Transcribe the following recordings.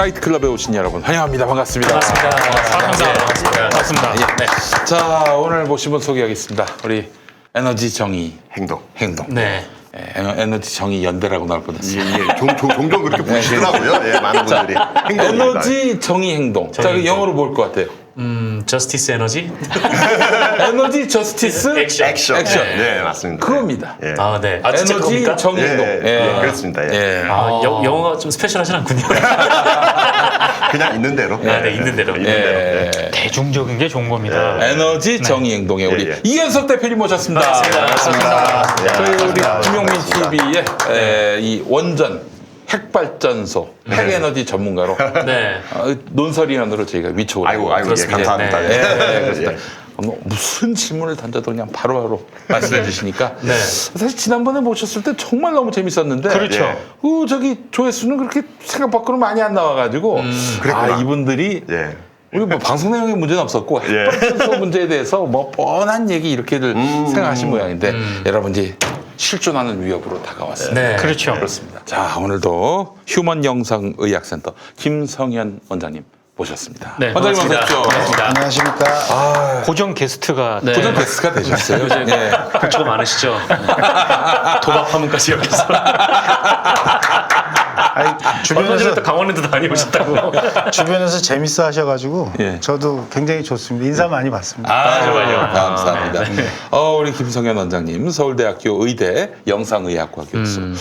라이트 클럽에 오신 여러분 환영합니다. 반갑습니다. 반갑습니다. 네. 자, 오늘 모신 분 소개하겠습니다. 우리 에너지 정의 행동. 네. 에너지 정의 연대라고 나올 뻔했어요. 종종 그렇게 보시더라고요. 예, 많은 분들이. 행동입니다. 에너지 정의 행동. 자, 그 영어로 뭘 것 같아요? 저스티스 에너지? 에너지 저스티스 액션. 액션. 네, 맞습니다. 그겁니다. 예. 아, 네. 아, 진짜 에너지 그겁니까? 정의 행동. 그렇습니다. 예. 아, 영어가 좀 스페셜하진 않군요. 그냥 있는 대로. 네, 있는 대로. 있는 대로. 예. 대중적인 게 좋은 겁니다. 에너지 정의 행동에 우리 예. 이현석 대표님 모셨습니다. 반갑습니다. 저희 우리 김용민 TV의 이 원전 핵발전소 핵에너지 전문가로 네. 논설위원으로 저희가 위촉을 아이고, 하고 예, 그렇습니다. 감사합니다. 네. 예, 그렇습니다. 예. 무슨 질문을 던져도 그냥 바로바로 말씀해 주시니까 네. 사실 지난번에 모셨을 때 정말 너무 재밌었는데 그렇죠. 저기 조회수는 그렇게 생각 밖으로 많이 안 나와가지고 그랬구나. 이분들이 예. 우리 뭐 방송 내용에 문제는 없었고 예. 핵발전소 문제에 대해서 뭐 뻔한 얘기 이렇게들 생각하신 모양인데 여러분 이제 실존하는 위협으로 다가왔습니다. 네. 그렇죠. 그렇습니다. 자, 오늘도 휴먼 영상의학센터 김성현 원장님 모셨습니다. 네, 원장님 어서 반갑습니다. 오십시오. 반갑습니다. 안녕하십니까. 고정 게스트가 네. 고정 게스트가 되셨어요. 요새 예. 고초가 많으시죠? 도박 파문까지 여기서. 아니, 얼마 전에 또 강원에도 다녀오셨다고. 주변에서 재밌어 하셔가지고 예. 저도 굉장히 좋습니다. 인사 많이 받습니다. 정말요. 감사합니다. 우리 김성현 원장님 서울대학교 의대 영상의학과 교수,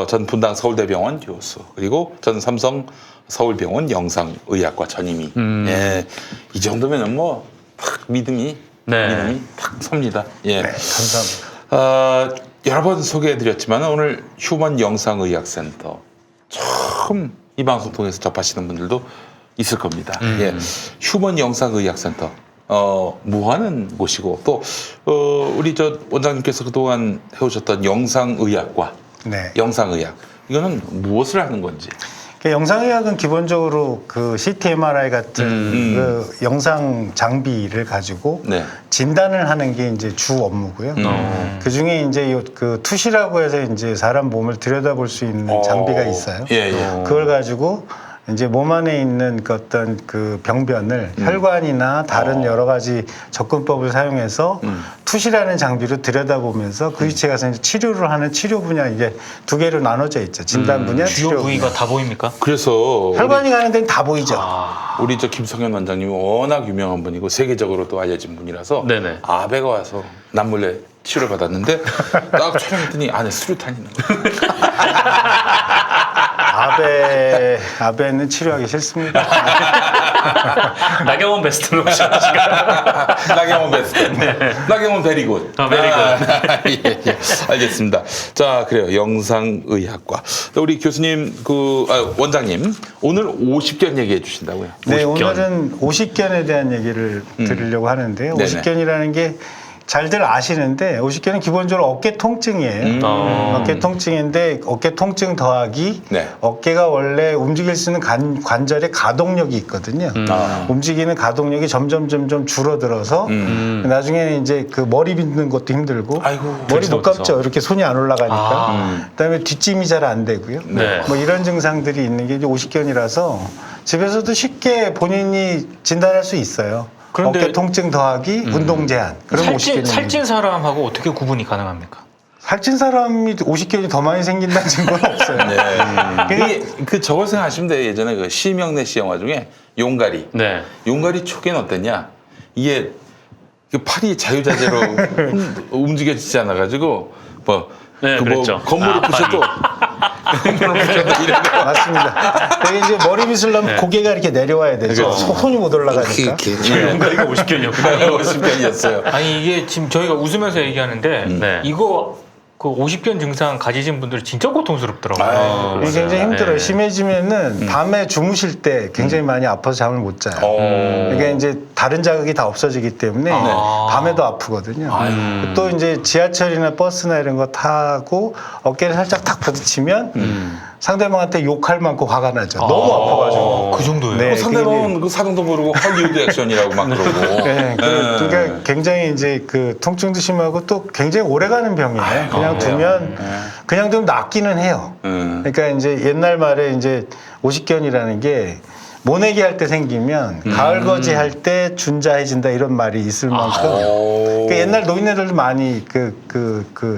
전 분당 서울대병원 교수, 그리고 전 삼성 서울병원 영상의학과 전임의. 예, 이 정도면은 뭐 탁 믿음이 탁 섭니다. 예, 감사합니다. 여러 번 소개해드렸지만 오늘 휴먼 영상의학센터 처음 이 방송 통해서 접하시는 분들도 있을 겁니다. 예, 휴먼 영상의학센터 뭐 하는 곳이고 또 우리 저 원장님께서 그동안 해오셨던 영상의학과, 네. 영상의학 이거는 무엇을 하는 건지. 영상의학은 기본적으로 그 CT, MRI 같은 그 영상 장비를 가지고 네. 진단을 하는 게 이제 주 업무고요. 그 중에 이제 그 투시라고 해서 이제 사람 몸을 들여다볼 수 있는 장비가 있어요. 예, 예. 그걸 가지고 이제 몸 안에 있는 그 어떤 그 병변을 혈관이나 다른 여러 가지 접근법을 사용해서 투시라는 장비로 들여다보면서 그 위치에 가서 이제 치료를 하는 치료 분야 이게 두 개로 나눠져 있죠. 진단 분야, 주요 치료 부위가 분야. 다 보입니까? 그래서 혈관이 가는 데는 다 보이죠. 우리 저 김성현 원장님이 워낙 유명한 분이고 세계적으로도 알려진 분이라서 네네. 아베가 와서 남몰래 치료를 받았는데 딱 촬영했더니 안에 수류탄이 있는 거예요. 아베는 치료하기 싫습니다. 나경원 베스트로 오셔가지고. 나경원 베스트. 나경원 베리굿. 예, 예. 알겠습니다. 자, 그래요. 영상의학과. 또 우리 교수님, 원장님, 오늘 50견 얘기해 주신다고요? 네, 50견. 오늘은 오십견에 대한 얘기를 드리려고 하는데요. 네네. 오십견이라는 게 잘들 아시는데 오십견은 기본적으로 어깨 통증이에요. 어깨 통증인데 어깨 통증 더하기 네. 어깨가 원래 움직일 수 있는 관절의 가동력이 있거든요. 움직이는 가동력이 점점 줄어들어서 나중에는 이제 그 머리 빗는 것도 힘들고 아이고, 머리 못 그렇죠. 감죠. 이렇게 손이 안 올라가니까. 그다음에 뒷짐이 잘 안 되고요. 네. 뭐 이런 증상들이 있는 게 이제 오십견이라서 집에서도 쉽게 본인이 진단할 수 있어요. 그런데 어깨 통증 더하기 운동 제한. 그럼 살찐 사람하고 어떻게 구분이 가능합니까? 살찐 사람이 오십견이 더 많이 생긴다는 증거는 없어요. 이게 저걸 생각하시면 돼요. 예전에 그 심영래 씨 영화 중에 용가리. 네. 용가리 초기는 어땠냐? 이게 그 팔이 자유자재로 움직여지지 않아가지고 네, 그랬죠. 건물을 부셔도 건물을 부셔도 이런 거. 맞습니다. 되게 이제 머리 빗으려면 고개가 이렇게 내려와야 되죠. 손이 못 올라가니까. 용가리가 50견이었구나. 50견이었어요. 아니 이게 지금 저희가 웃으면서 얘기하는데 네. 이거 그 50견 증상 가지신 분들 진짜 고통스럽더라고요. 이게 굉장히 힘들어요. 네. 심해지면은 밤에 주무실 때 굉장히 많이 아파서 잠을 못 자요. 그러니까 이제 다른 자극이 다 없어지기 때문에 밤에도 아프거든요. 또 이제 지하철이나 버스나 이런 거 타고 어깨를 살짝 탁 부딪히면 상대방한테 욕할 만큼 화가 나죠. 너무 아파가지고. 그 정도예요? 네. 상대방은 그 사정도 모르고 헐리우드 액션이라고 막 그러고. 네, 그러니까 굉장히 이제 그 통증도 심하고 또 굉장히 오래가는 병이에요. 그냥 두면 그냥 두면 낫기는 해요. 그러니까 이제 옛날 말에 이제 오십견이라는 게 모내기 할 때 생기면 가을거지 할 때 준자해진다 이런 말이 있을 만큼 그러니까 옛날 노인네들도 많이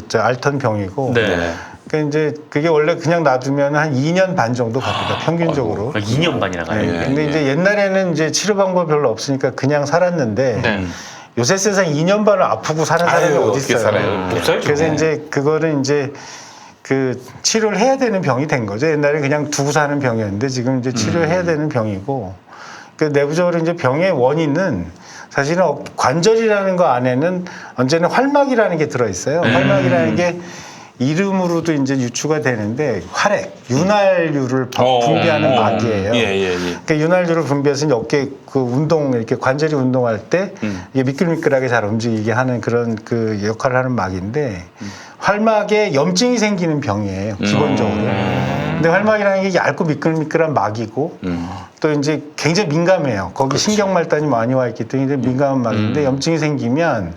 저 앓던 병이고 네. 그러니까 이제 그게 원래 그냥 놔두면 한 2년 반 정도 갑니다 평균적으로. 2년 반이나 가요. 네. 근데 이제 옛날에는 이제 치료 방법이 별로 없으니까 그냥 살았는데 네. 요새 세상 2년 반을 아프고 사는 사람이 아유, 어디 어떻게 있어요? 살아요. 못 살죠. 그래서 이제 그거를 이제 그 치료를 해야 되는 병이 된 거죠. 옛날에 그냥 두고 사는 병이었는데 지금 이제 치료해야 되는 병이고 그 내부적으로 이제 병의 원인은 사실은 관절이라는 거 안에는 언제나 활막이라는 게 들어 있어요. 활막이라는 게 이름으로도 이제 유추가 되는데 활액, 윤활유를 분비하는 막이에요. 예. 그러니까 윤활유를 분비해서 이제 어깨 그 운동 이렇게 관절이 운동할 때 이게 미끌미끌하게 잘 움직이게 하는 그런 그 역할을 하는 막인데 활막에 염증이 생기는 병이에요. 기본적으로. 근데 활막이라는 게 얇고 미끌미끌한 막이고 또 이제 굉장히 민감해요. 거기 신경말단이 많이 와 있기 때문에 민감한 막인데 염증이 생기면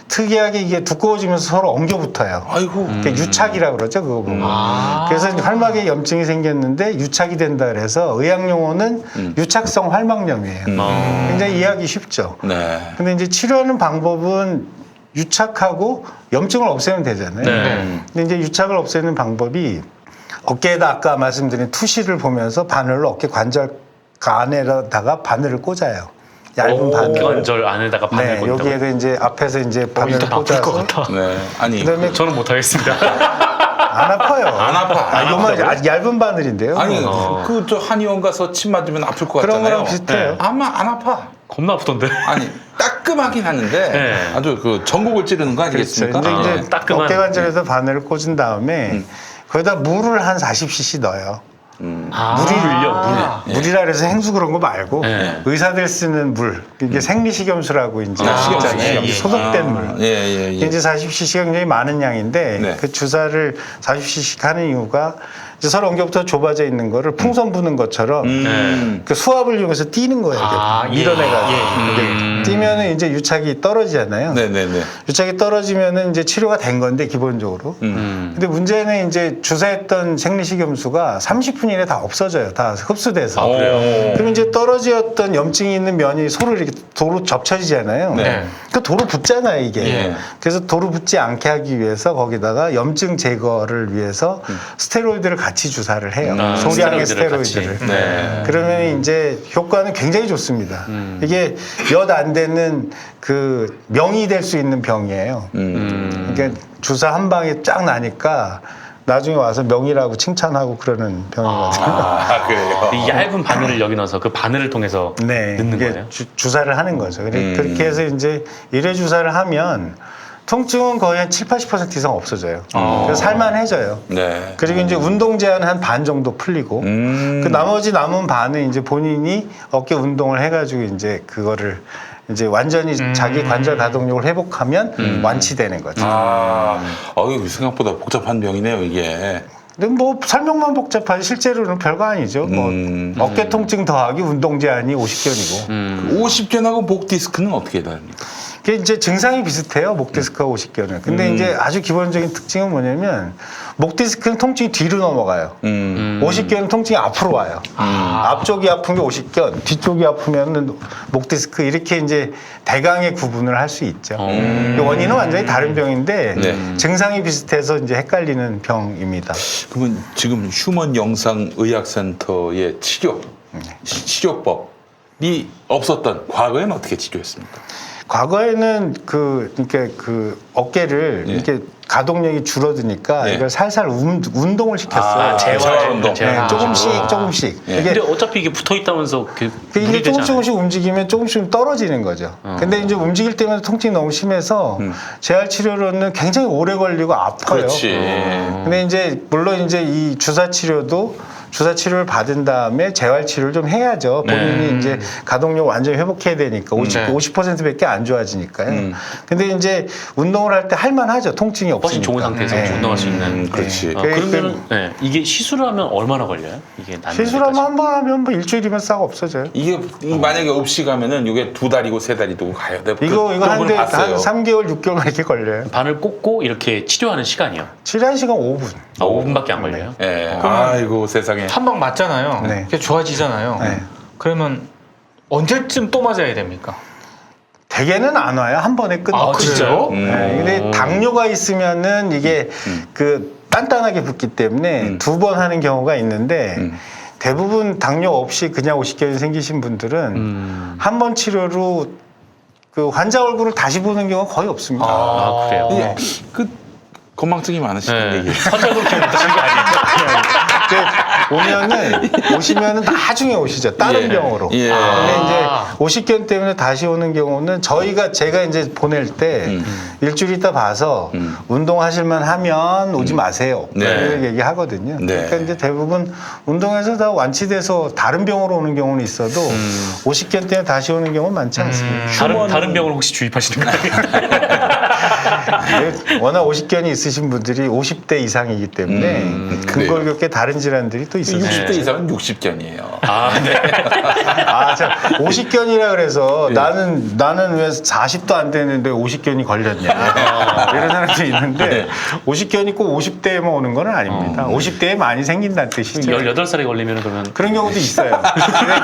특이하게 이게 두꺼워지면서 서로 엉겨 붙어요. 아이고. 그러니까 유착이라고 그러죠, 그거 보면. 그래서 이제 활막에 염증이 생겼는데 유착이 된다 그래서 의학 용어는 유착성 활막염이에요. 굉장히 이해하기 쉽죠. 네. 근데 이제 치료하는 방법은 유착하고 염증을 없애면 되잖아요. 네. 근데 이제 유착을 없애는 방법이 어깨에다 아까 말씀드린 투시를 보면서 바늘로 어깨 관절 안에다가 바늘을 꽂아요. 얇은 바늘. 관절 안에다가 바늘 네, 꽂는다고. 여기에도 이제 앞에서 이제 바늘을 일단 아플 것 꽂아서 같아. 네. 아니. 그다음에 저는 못하겠습니다. 안 아파요. 안 아파. 아, 요만 아주 얇은 바늘인데요. 아니 그 저 한의원 가서 침 맞으면 아플 것 그런 같잖아요. 거랑 비슷해요. 네. 아마 안 아파. 겁나 아프던데. 아니 따끔하긴 하는데 네. 아주 그 전곡을 찌르는 거 아니겠습니까? 그렇죠. 근데 이제 따끔한. 어깨 관절에서 바늘을 꽂은 다음에 거기다 물을 한 40cc 넣어요. 물을요, 물. 물이라 그래서 행수 그런 거 말고 네. 의사들 쓰는 물 이게 생리식염수라고 이제 있잖아요. 소독된 물. 예. 이제 40cc가 굉장히 많은 양인데 네. 그 주사를 40cc 하는 이유가 이제 서로 엉겨부터 좁아져 있는 거를 풍선 부는 것처럼 그 수압을 이용해서 뛰는 거예요. 이렇게 밀어내가지고 이게 뛰면은 이제 유착이 떨어지잖아요. 네네네. 유착이 떨어지면은 이제 치료가 된 건데 기본적으로. 근데 문제는 이제 주사했던 생리식염수가 30분 이내 다 없어져요. 다 흡수돼서. 그래요? 그럼 이제 떨어지었던 염증이 있는 면이 서로 이렇게 도로 접쳐지잖아요. 네. 그 도로 붙잖아요, 이게. 예. 그래서 도로 붙지 않게 하기 위해서 거기다가 염증 제거를 위해서 스테로이드를 같이 주사를 해요. 소량의 스테로이드를 스테로이드를. 같이. 네. 그러면 이제 효과는 굉장히 좋습니다. 이게 몇 안 되는 그 명이 될 수 있는 병이에요. 그러니까 주사 한 방에 쫙 나니까 나중에 와서 명이라고 칭찬하고 그러는 병이거든요. 아 그래요. 이 얇은 바늘을 여기 넣어서 그 바늘을 통해서 네, 넣는 이게 거예요. 주사를 하는 거죠. 그렇게 해서 이제 1회 주사를 하면 통증은 거의 한 70-80% 이상 없어져요. 그래서 살만해져요. 네. 그리고 이제 운동 제한 한 반 정도 풀리고 그 나머지 남은 반은 이제 본인이 어깨 운동을 해가지고 이제 그거를 이제 완전히 자기 관절 가동력을 회복하면 완치되는 거죠. 이거 생각보다 복잡한 병이네요 이게. 근데 뭐 설명만 복잡하지 실제로는 별거 아니죠. 뭐 어깨 통증 더하기 운동 제한이 50견이고. 50견하고 목 디스크는 어떻게 다릅니까? 그게 이제 증상이 비슷해요. 목 디스크와 50견은. 근데 이제 아주 기본적인 특징은 뭐냐면 목 디스크는 통증이 뒤로 넘어가요. 50견은 통증이 앞으로 와요. 앞쪽이 아픈 게 50견, 뒤쪽이 아프면은 목 디스크 이렇게 이제 대강의 구분을 할 수 있죠. 원인은 완전히 다른 병인데 네. 증상이 비슷해서 이제 헷갈리는 병입니다. 그러면 지금 휴먼 영상 의학센터의 치료법이 없었던 과거에는 어떻게 치료했습니까? 과거에는 그러니까 그 어깨를 예. 이렇게 가동력이 줄어드니까 예. 이걸 살살 운동을 시켰어요. 재활 운동. 네, 조금씩. 예. 근데 어차피 이게 붙어 있다면서 이게 무리되지 않아요? 조금씩 움직이면 조금씩 떨어지는 거죠. 근데 이제 움직일 때마다 통증이 너무 심해서 재활 치료로는 굉장히 오래 걸리고 아파요. 그렇지. 근데 이제 물론 이제 이 주사 치료도 주사 치료를 받은 다음에 재활 치료를 좀 해야죠. 본인이 이제 가동력 완전히 회복해야 되니까 50%밖에 안 좋아지니까요. 근데 이제 운동을 할 때 할만하죠. 통증이 없으니까. 훨씬 좋은 상태에서 네. 운동할 수 있는. 그렇지. 그러면 네. 이게 시술하면 얼마나 걸려요? 이게 낫는 시술하면 데까지? 한 번 하면 뭐 일주일이면 싹 없어져요. 이게 만약에 없이 가면 이게 2달이고 3달이도 가요. 내가 이거 그런 한 분을 한 봤어요. 3개월, 6개월 이렇게 걸려요. 바늘 꽂고 이렇게 치료하는 시간이요? 치료한 시간 5분. 5분밖에 안 걸려요? 예. 아이고 세상에. 한 방 맞잖아요. 네. 그게 좋아지잖아요. 네. 그러면 언제쯤 또 맞아야 됩니까? 대개는 안 와요. 한 번에 끝. 아, 진짜요? 네, 근데 당뇨가 있으면은 이게 그 단단하게 붙기 때문에 2번 하는 경우가 있는데 대부분 당뇨 없이 그냥 오십견이 생기신 분들은 한 번 치료로 그 환자 얼굴을 다시 보는 경우가 거의 없습니다. 아, 그래요? 예. 그 건망증이 많으시다는 네. 얘기. 환자 그렇게 느끼는 거 아니에요? 오시면은 나중에 오시죠. 다른 예. 병으로. 예. 근데 이제 오십견 때문에 다시 오는 경우는 제가 이제 보낼 때 일주일 있다 봐서 운동하실만 하면 오지 마세요. 네. 이렇게 얘기하거든요. 네. 그러니까 이제 대부분 운동에서 다 완치돼서 다른 병으로 오는 경우는 있어도 오십견 때문에 다시 오는 경우는 많지 않습니다. 다른 병을 혹시 주입하시는 거 아니에요? 워낙 오십견이 있으신 분들이 50대 이상이기 때문에 근골격계 다른 질환들이 또 있어요. 60대 이상은 60견이에요. 아, 네. 아, 참, 50견이라 그래서 나는 왜 40도 안 되는데 50견이 걸렸냐. 이런 사람들이 있는데 50견이 꼭 50대에만 오는 건 아닙니다. 50대에 많이 생긴다는 뜻이죠. 18살에 걸리면 그러면 그런 경우도 있어요.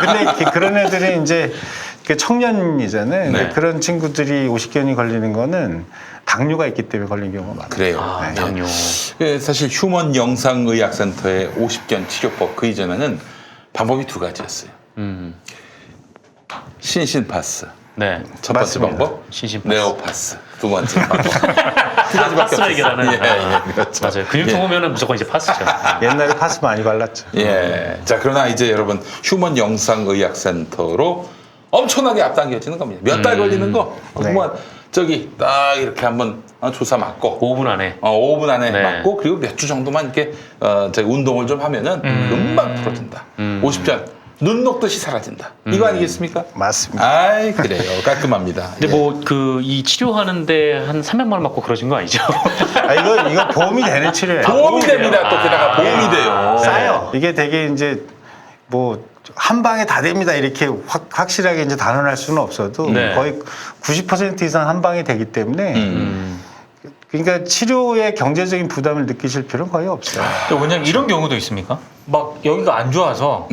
근데 그런 애들이 이제 청년이잖아요. 근데 네. 그런 친구들이 50견이 걸리는 거는 당뇨가 있기 때문에 걸린 경우가 많아요. 그래요. 아, 예. 당뇨. 그 사실 휴먼 영상의학센터의 50견 치료법 그 이전에는 방법이 2가지였어요. 신신파스. 네. 첫 번째 맞습니다. 방법, 신신파스. 네오파스. 2번째 방법. 2가지밖에 파스로 없어요. 얘기하는. 예, 그렇죠. 맞아요. 근육통 오면은 무조건 이제 파스죠. 옛날에 파스 많이 발랐죠. 예. 자, 그러나 이제 여러분 휴먼 영상의학센터로 엄청나게 앞당겨지는 겁니다. 몇 달 걸리는 거. 네. 그만 저기 딱 이렇게 한번 주사 맞고 5분 안에. 5분 안에 네. 맞고 그리고 몇 주 정도만 이렇게 저기 운동을 좀 하면은 금방 풀어진다. 50견 눈 녹듯이 사라진다. 이거 아니겠습니까? 맞습니다. 아이 그래요. 깔끔합니다. 근데 예. 뭐 그 이 치료하는데 한 300만 원 받고 그러신 거 아니죠? 아, 이거 보험이 되는 치료예요. 보험이 됩니다. 또 게다가 보험이 돼요. 싸요. 이게 되게 이제 뭐 한 방에 다 됩니다. 이렇게 확실하게 이제 단언할 수는 없어도 네. 거의 90% 이상 한 방에 되기 때문에 그러니까 치료에 경제적인 부담을 느끼실 필요는 거의 없어요. 근데 원장님 이런 경우도 있습니까? 막 여기가 안 좋아서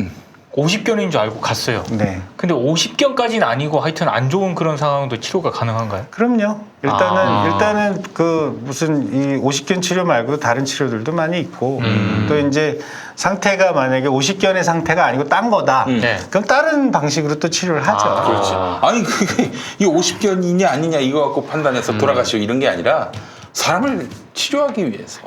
50견인 줄 알고 갔어요. 네. 근데 50견까지는 아니고 하여튼 안 좋은 그런 상황도 치료가 가능한가요? 그럼요. 일단은 그 무슨 이 50견 치료 말고 다른 치료들도 많이 있고 또 이제 상태가 만약에 50견의 상태가 아니고 딴 거다. 네. 그럼 다른 방식으로 또 치료를 하죠. 그렇지. 아니 그게 이 50견이냐 아니냐 이거 갖고 판단해서 돌아가시고 이런 게 아니라 사람을 치료하기 위해서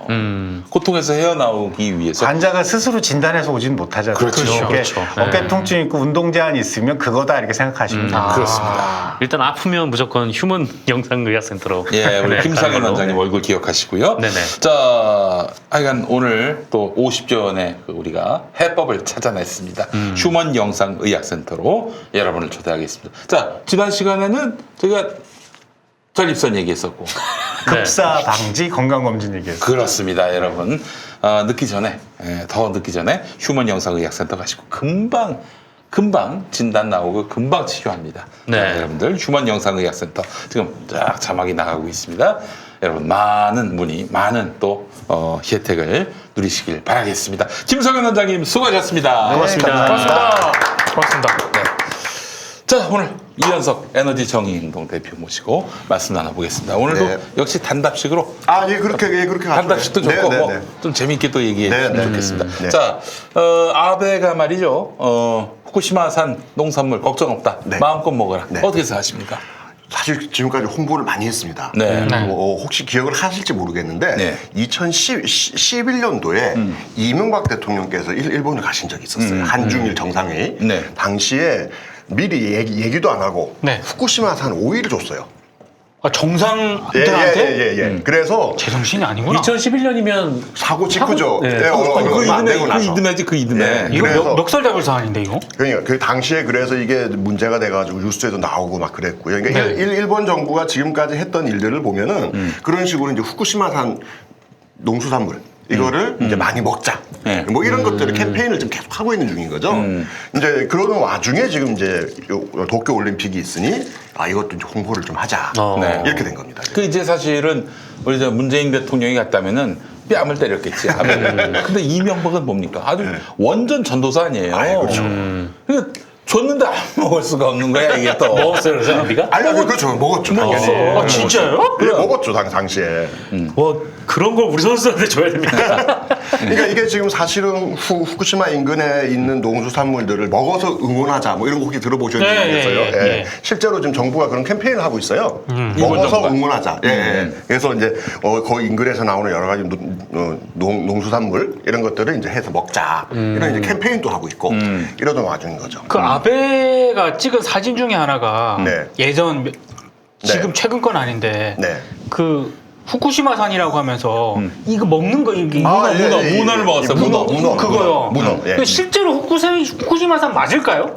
고통에서 헤어나오기 위해서 환자가 스스로 진단해서 오진 못하잖아요. 그렇죠. 그렇죠. 어깨 통증 있고 운동 제한 있으면 그거다 이렇게 생각하시면 돼요. 그렇습니다. 일단 아프면 무조건 휴먼 영상의학센터로. 예, 우리 네, 김상현 가는 걸로. 원장님 얼굴 기억하시고요. 네네. 자, 하여간 오늘 또 50견의 우리가 해법을 찾아냈습니다. 휴먼 영상의학센터로 여러분을 초대하겠습니다. 자, 지난 시간에는 저희가 전립선 얘기했었고 급사 방지 건강검진 얘기해요. 그렇습니다, 여러분. 늦기 전에 더 늦기 전에 휴먼 영상의학센터 가시고 금방 진단 나오고 금방 치료합니다. 네. 자, 여러분들 휴먼 영상의학센터 지금 쫙 자막이 나가고 있습니다. 여러분 많은 문의, 많은 또 혜택을 누리시길 바라겠습니다. 김성현 원장님 수고하셨습니다. 고맙습니다. 고맙습니다. 고맙습니다. 네. 자, 오늘 이현석 에너지 정의행동 대표 모시고 말씀 나눠보겠습니다. 오늘도 네. 역시 단답식으로 그렇게 가죠. 단답식도 네, 좋고 네, 뭐 네. 좀 재미있게 또 얘기해 네, 주시면 네. 좋겠습니다. 네. 자, 아베가 말이죠. 후쿠시마산 농산물 걱정 없다. 네. 마음껏 먹어라. 네. 어떻게 생각하십니까? 사실 지금까지 홍보를 많이 했습니다. 네. 혹시 기억을 하실지 모르겠는데 네. 2011년도에 이명박 대통령께서 일본을 가신 적이 있었어요. 한중일 정상회의. 네. 당시에 미리 얘기도 안 하고 네. 후쿠시마산 오일을 줬어요. 아, 정상들한테 그래서 제정신이 아니구나. 2011년이면 사고 직후죠. 네. 네, 그 얼마 안 되고 이듬해, 그 나서. 이듬해지, 그 이듬해. 이거 그래서- 멱살 잡을 사안인데 이거? 그러니까 그 당시에 그래서 이게 문제가 돼가지고 뉴스에도 나오고 막 그랬고요. 그러니까 네. 일본 정부가 지금까지 했던 일들을 보면은 그런 식으로 이제 후쿠시마산 농수산물 이거를 이제 많이 먹자. 네. 뭐 이런 것들을 캠페인을 지금 계속 하고 있는 중인 거죠. 이제 그러는 와중에 지금 이제 도쿄 올림픽이 있으니 아 이것도 이제 홍보를 좀 하자. 네. 이렇게 된 겁니다. 그 이제 사실은 우리 저 문재인 대통령이 갔다면은 뺨을 때렸겠지. 근데 이명박은 뭡니까? 아주 원전 전도사 아니에요. 그렇죠. 그러니까 줬는데 안 먹을 수가 없는 거야 이게 또. 먹었어요, 그래서 MB가? 아니 그렇죠. 먹었죠. 당연히. 아 진짜요? 예, 먹었죠. 당시에. 뭐 그런 걸 우리 선수한테 줘야 됩니까? 그러니까 이게 지금 사실은 후쿠시마 인근에 있는 농수산물들을 먹어서 응원하자 뭐 이런 거 혹시 들어보셨는지 네, 모르겠어요. 예, 예. 실제로 지금 정부가 그런 캠페인을 하고 있어요. 먹어서 정부가. 응원하자. 그래서 이제 거기 인근에서 나오는 여러 가지 농수산물 이런 것들을 이제 해서 먹자. 이런 이제 캠페인도 하고 있고 이러던 와중인 거죠. 그 아베가 찍은 사진 중에 하나가 네. 예전 지금 네. 최근 건 아닌데 네. 그 후쿠시마산이라고 하면서 이거 먹는 거 이게 문어를 먹었어요. 문어. 그거요. 문어. 예. 그 실제로 후쿠시마산 맞을까요?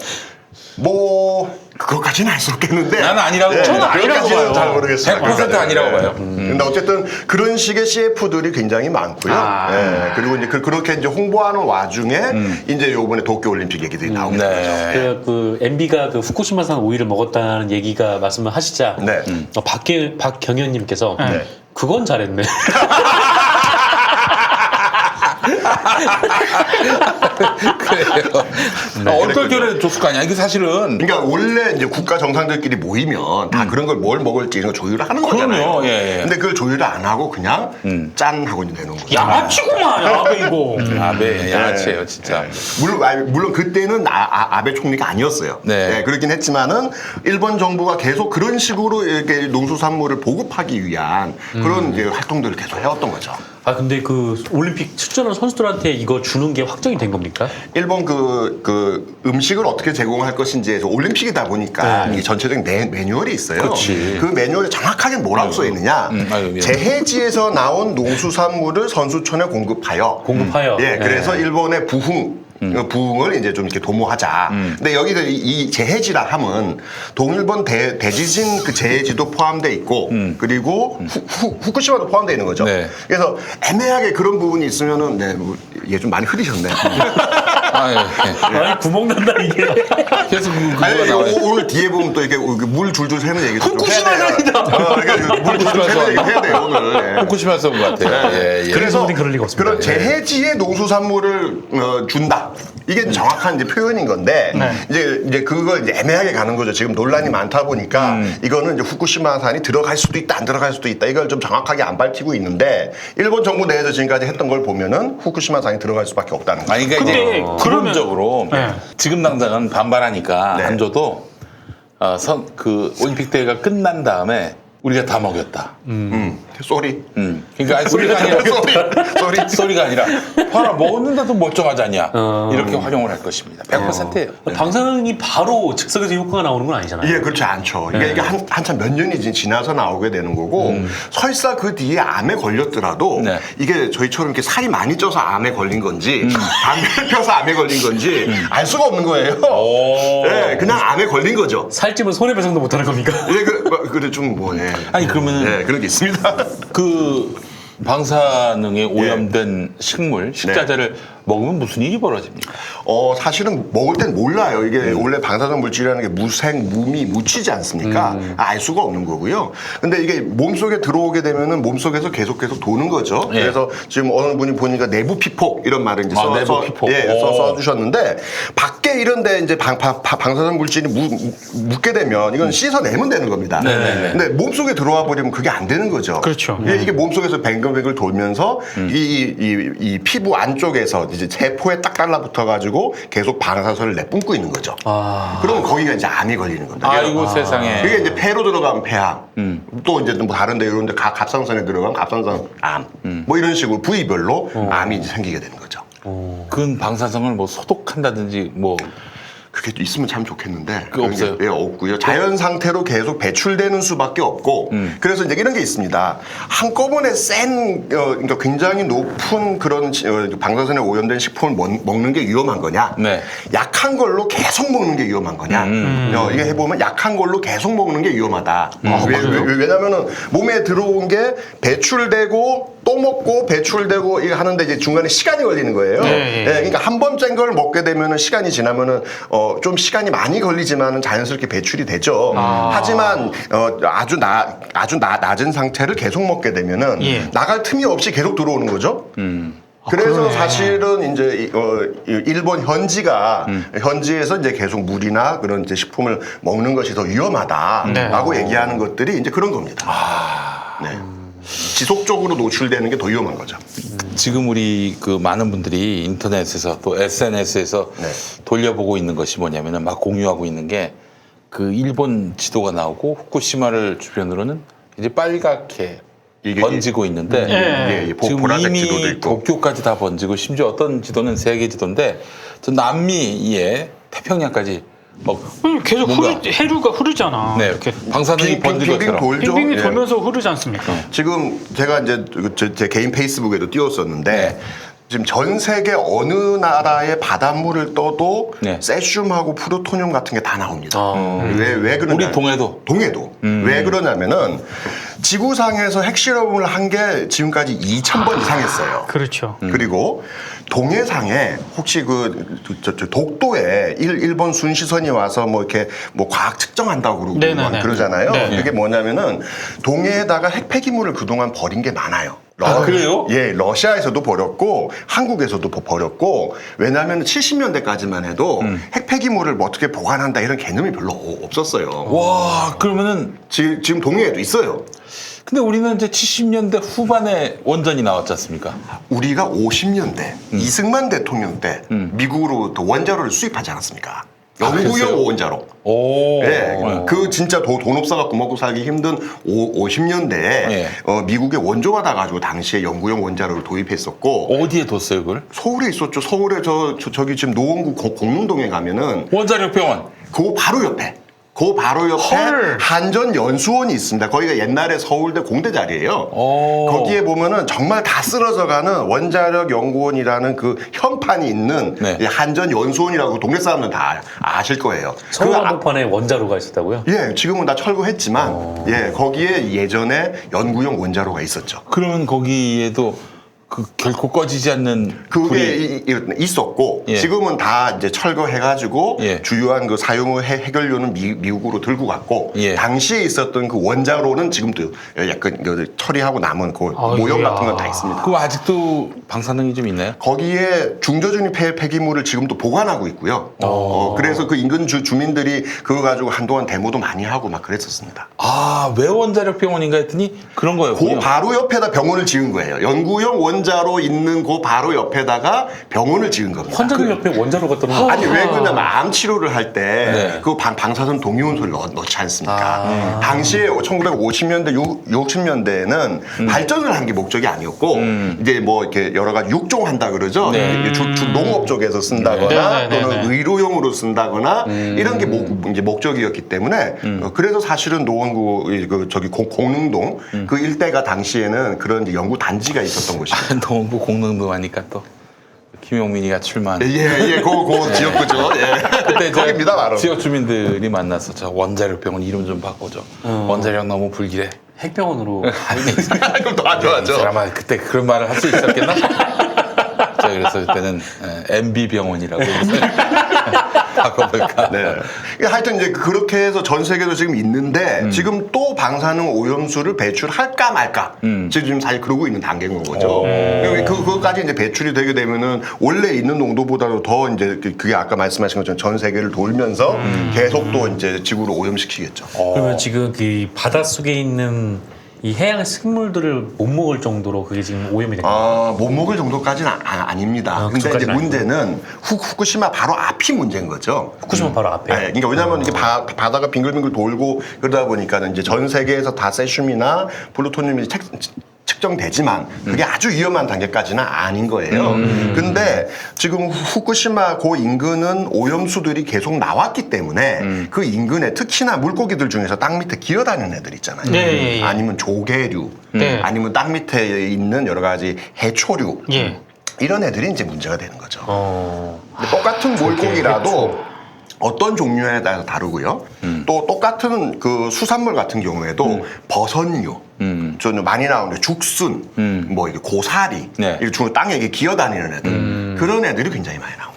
뭐 그것까지는 알 수 없겠는데 나는 아니라고 봐요. 저는 아니라고 그것까지는 봐요. 잘 모르겠어요. 100% 아니라고 봐요. 근데 어쨌든 그런 식의 CF들이 굉장히 많고요. 아. 예, 그리고 이제 그렇게 이제 홍보하는 와중에 이제 요번에 도쿄 올림픽 얘기들이 나오게 된 거죠. 네. 그 MB가 그 후쿠시마산 오이를 먹었다는 얘기가 말씀을 하시자 네. 박경현님께서 네. 그건 잘했네. 그래요. 얼떨결에 줬을 거 아니야. 이게 사실은 그러니까 원래 이제 국가 정상들끼리 모이면 다 그런 걸 뭘 먹을지 이런 걸 조율을 하는 거잖아요. 그럼요. 예, 예. 근데 그걸 조율을 안 하고 그냥 짠 하고 이제 내놓은 거죠. 양아치구만 아베 이거. 아베 양아치예요 진짜. 물론 그때는 아베 총리가 아니었어요. 네. 그렇긴 했지만은 일본 정부가 계속 그런 식으로 이렇게 농수산물을 보급하기 위한 그런 이제 활동들을 계속 해왔던 거죠. 아 근데 그 올림픽 출전한 선수들한테 이거 주는 게 확정이 된 겁니까? 일본 그 음식을 어떻게 제공할 것인지에서 올림픽이다 보니까 이게 전체적인 매뉴얼이 있어요. 그렇지. 그 매뉴얼에 정확하게 뭐라고 써 있느냐? 아유, 예. 재해지에서 나온 농수산물을 선수촌에 공급하여. 공급하여. 예, 그래서 일본의 부흥을 이제 좀 이렇게 도모하자. 근데 여기서 이 재해지라 함은 동일본 대지진 그 재해지도 포함돼 있고 그리고 후쿠시마도 포함되어 있는 거죠. 네. 그래서 애매하게 그런 부분이 있으면은 얘 좀 많이 흐리셨네. 아, 예. 아니 구멍 난다 이게. 그래서 그거가 아니, 나와요. 오늘 뒤에 보면 또 이렇게 물 줄줄 새는 얘기 좀 후쿠시마산이다. 물 줄줄 새는 얘기 해야 돼요 오늘. 예. 후쿠시마에서 온 것 같아요. 예, 예. 그래서 일본은 그럴 리가 없습니다. 그런 재해지의 농수산물을 준다. 이게 정확한 이제 표현인 건데 이제 그걸 이제 애매하게 가는 거죠. 지금 논란이 많다 보니까 이거는 이제 후쿠시마산이 들어갈 수도 있다, 안 들어갈 수도 있다. 이걸 좀 정확하게 안 밝히고 있는데 일본 정부 내에서 지금까지 했던 걸 보면은 후쿠시마산이 들어갈 수밖에 없다는 거죠. 아니 그러니까 근데 이제 그러면- 기본적으로 네. 지금 당장은 반발하니까 네. 안 줘도 그 올림픽 대회가 끝난 다음에 우리가 다 먹였다. 쏘리. 그러니까 아니, 소리가 아니라 쏘리. 소리가 아니라 봐라 먹었는데도 멀쩡하지 않냐 이렇게 활용을 할 것입니다. 100%예요. 당상이 바로 즉석에서 효과가 나오는 건 아니잖아요. 예, 그렇지 않죠. 이게 한참 몇 년이 지나서 나오게 되는 거고, 설사 그 뒤에 암에 걸렸더라도, 네. 이게 저희처럼 이렇게 살이 많이 쪄서 암에 걸린 건지, 담배를 펴서 암에 걸린 건지, 알 수가 없는 거예요. 오. 예, 그냥 암에 걸린 거죠. 살찌면 손해배상도 못하는 겁니까? 예, 그래, 좀 뭐, 예. 아니 그러면은 예, 그런 게 있습니다. 그 방사능에 오염된 식물, 식자재를 먹으면 무슨 일이 벌어집니까? 사실은 먹을 땐 몰라요. 이게 원래 방사능 물질이라는 게 무생, 무미, 묻히지 않습니까? 알 수가 없는 거고요. 근데 이게 몸속에 들어오게 되면은 몸속에서 계속 도는 거죠. 예. 그래서 지금 어느 분이 보니까 내부 피폭 이런 말을 이제 내부 피폭. 써주셨는데 밖에 이런데 이제 방사능 물질이 묻게 되면 이건 씻어내면 되는 겁니다. 네네네. 근데 몸속에 들어와 버리면 그게 안 되는 거죠. 그렇죠. 이게 몸속에서 뱅글뱅글 돌면서 이 피부 안쪽에서 이제 세포에 딱 달라붙어 가지고 계속 방사선을 내뿜고 있는 거죠. 그러면 거기가 이제 암이 걸리는 겁니다. 아이고 세상에. 이게 이제 폐로 들어가면 폐암, 또 이제 뭐 다른데 이런데 갑상선에 들어가면 갑상선 암, 뭐 이런 식으로 부위별로 암이 이제 생기게 되는 거죠. 그 방사성을 뭐 소독한다든지 뭐 그게 또 있으면 참 좋겠는데 그거 없어요? 예, 없고요. 자연 상태로 계속 배출되는 수밖에 없고 그래서 이제 이런 게 있습니다. 한꺼번에 그러니까 굉장히 높은 그런 방사선에 오염된 식품을 먹는 게 위험한 거냐? 네. 약한 걸로 계속 먹는 게 위험한 거냐? 이게 해보면 약한 걸로 계속 먹는 게 위험하다. 왜냐면은 몸에 들어온 게 배출되고 또 먹고 배출되고 이거 하는데 이제 중간에 시간이 걸리는 거예요. 네. 그러니까 한 번 짠 걸 먹게 되면은 시간이 지나면은 좀 시간이 많이 걸리지만은 자연스럽게 배출이 되죠. 하지만 아주 낮은 상태를 계속 먹게 되면은 예. 나갈 틈이 없이 계속 들어오는 거죠. 그래서 그러네. 사실은 이제 일본 현지에서 이제 계속 물이나 그런 이제 식품을 먹는 것이 더 위험하다라고 얘기하는 것들이 이제 그런 겁니다. 네. 지속적으로 노출되는 게 더 위험한 거죠. 지금 우리 그 많은 분들이 인터넷에서 또 SNS에서 네. 돌려보고 있는 것이 뭐냐면은 막 공유하고 있는 게 그 일본 지도가 나오고 후쿠시마를 주변으로는 이제 빨갛게 이게 번지고 있는데 예, 지금 보라색 지도도 이미 있고. 도쿄까지 다 번지고 심지어 어떤 지도는 세계 지도인데 저 남미의 태평양까지 막 계속 뭔가- 해류가 흐르잖아. 네, 이렇게 방사능이 번진 빙빙 것처럼 돌죠. 빙빙이 예. 돌면서 흐르지 않습니까? 지금 제가 이제 제 개인 페이스북에도 띄웠었는데 네. 지금 전 세계 어느 나라의 바닷물을 떠도 네. 세슘하고 프루토늄 같은 게 다 나옵니다. 왜 그러냐? 우리 동해도 왜 그러냐면은 지구상에서 핵실험을 한 게 지금까지 2,000번 이상 했어요. 그렇죠. 그리고 동해상에 혹시 저 독도에 일본 순시선이 와서 뭐 이렇게 뭐 과학 측정한다고 그러고 네네네. 그러잖아요. 네. 그게 뭐냐면은 동해에다가 핵폐기물을 그동안 버린 게 많아요. 아, 그래요? 예, 러시아에서도 버렸고 한국에서도 버렸고 왜냐하면 70년대까지만 해도 핵폐기물을 뭐 어떻게 보관한다 이런 개념이 별로 없었어요. 와 그러면은 지금 동해에도 있어요. 근데 우리는 이제 70년대 후반에 원전이 나왔지 않습니까? 우리가 50년대 이승만 대통령 때 미국으로부터 원자로를 수입하지 않았습니까? 영구형 그랬어요? 원자로. 오. 예, 그 진짜 돈 없어갖고 먹고 살기 힘든 50년대에 예. 미국의 원조가 다 가지고 당시에 영구형 원자로를 도입했었고 어디에 뒀어요 그걸? 서울에 있었죠. 서울에 저기 지금 노원구 공릉동에 가면은 원자력병원. 그 바로 옆에. 그 바로 옆에 헐. 한전연수원이 있습니다. 거기가 옛날에 서울대 공대 자리예요. 오. 거기에 보면은 정말 다 쓰러져가는 원자력 연구원이라는 그 현판이 있는 네. 이 한전연수원이라고 동네 사람들 다 아실 거예요. 서울 그 한복판에 원자로가 있었다고요? 예, 지금은 다 철거했지만 예, 거기에 예전에 연구용 원자로가 있었죠. 그러면 거기에도 그 결코 꺼지지 않는 그게 있었고 예. 지금은 다 이제 철거해가지고 예. 주요한 그 사용 해결료는 미국으로 들고 갔고 예. 당시에 있었던 그 원자로는 지금도 약간 그 처리하고 남은 그 모형 이야. 같은 건 다 있습니다. 그거 아직도 방사능이 좀 있나요? 거기에 중저준위 폐기물을 지금도 보관하고 있고요. 그래서 그 인근 주민들이 그거 가지고 한동안 데모도 많이 하고 막 그랬었습니다. 아, 왜 원자력병원인가 했더니 그런 그 거였군요. 바로 옆에다 병원을 지은 거예요. 연구용 원자로 있는 그 바로 옆에다가 병원을 지은 겁니다. 환자들 옆에 원자로가 떠는 아니 왜 그러냐면 암 치료를 할 때 네. 그 방사선 동위원소를 넣지 않습니까? 당시에 1950년대, 60년대에는 발전을 한 게 목적이 아니었고 이제 뭐 이렇게 여러 가지 육종한다 그러죠. 네. 농업 쪽에서 쓴다거나 네, 네, 또는 네, 네. 의료용으로 쓴다거나 이런 게 이제 목적이었기 때문에 그래서 사실은 노원구 저기 공릉동 그 일대가 당시에는 그런 이제 연구 단지가 있었던 곳이에요. 너무 공릉도 하니까 또 김용민이가 출마한. 예, 그 지역구죠. 예. 그때 거기입니다, 바로. 지역 주민들이 만나서 저 원자력병원 이름 좀 바꿔줘. 원자력 너무 불길해. 핵병원으로 그럼 더 안 이 좋아하죠. 사람아 그때 그런 말을 할 수 있었겠나? 자, 그래서 그때는 MB 병원이라고 바꿔볼까. 네. 하여튼 이제 그렇게 해서 전 세계도 지금 있는데 지금 또 방사능 오염수를 배출할까 말까 지금 사실 그러고 있는 단계인 거죠. 그거까지 이제 배출이 되게 되면은 원래 있는 농도보다도 더 이제 그게 아까 말씀하신 것처럼 전 세계를 돌면서 계속 또 이제 지구를 오염시키겠죠. 그러면 지금 그 바닷속에 있는 이 해양 생물들을 못 먹을 정도로 그게 지금 오염이 된 거예요? 못 먹을 정도까지는 아닙니다. 근데 이제 그쪽까지는 문제는 후쿠시마 바로 앞이 문제인 거죠. 후쿠시마 바로 앞에. 네, 그러니까 왜냐하면 이게 바다가 빙글빙글 돌고 그러다 보니까는 이제 전 세계에서 다 세슘이나 플루토늄이 측정되지만 그게 아주 위험한 단계까지는 아닌 거예요. 근데 지금 후쿠시마 그 인근은 오염수들이 계속 나왔기 때문에 그 인근에 특히나 물고기들 중에서 땅 밑에 기어다니는 애들 있잖아요. 네, 예. 아니면 조개류, 네. 아니면 땅 밑에 있는 여러 가지 해초류. 예. 이런 애들이 이제 문제가 되는 거죠. 근데 어. 똑같은 물고기라도 어떤 종류에 따라서 다르고요. 또 똑같은 그 수산물 같은 경우에도 버섯류, 저는 많이 나오는데 죽순, 뭐 이게 고사리, 네. 이게 주로 땅에 이게 기어다니는 애들 그런 애들이 굉장히 많이 나옵니다.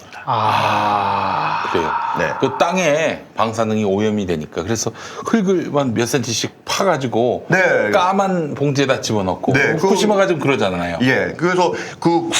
그래요. 네. 그 땅에 방사능이 오염이 되니까 그래서 흙을만 몇 센치씩 파가지고 네. 까만 봉지에다 집어넣고 네, 후쿠시마가 좀 그러잖아요. 예, 그래서 그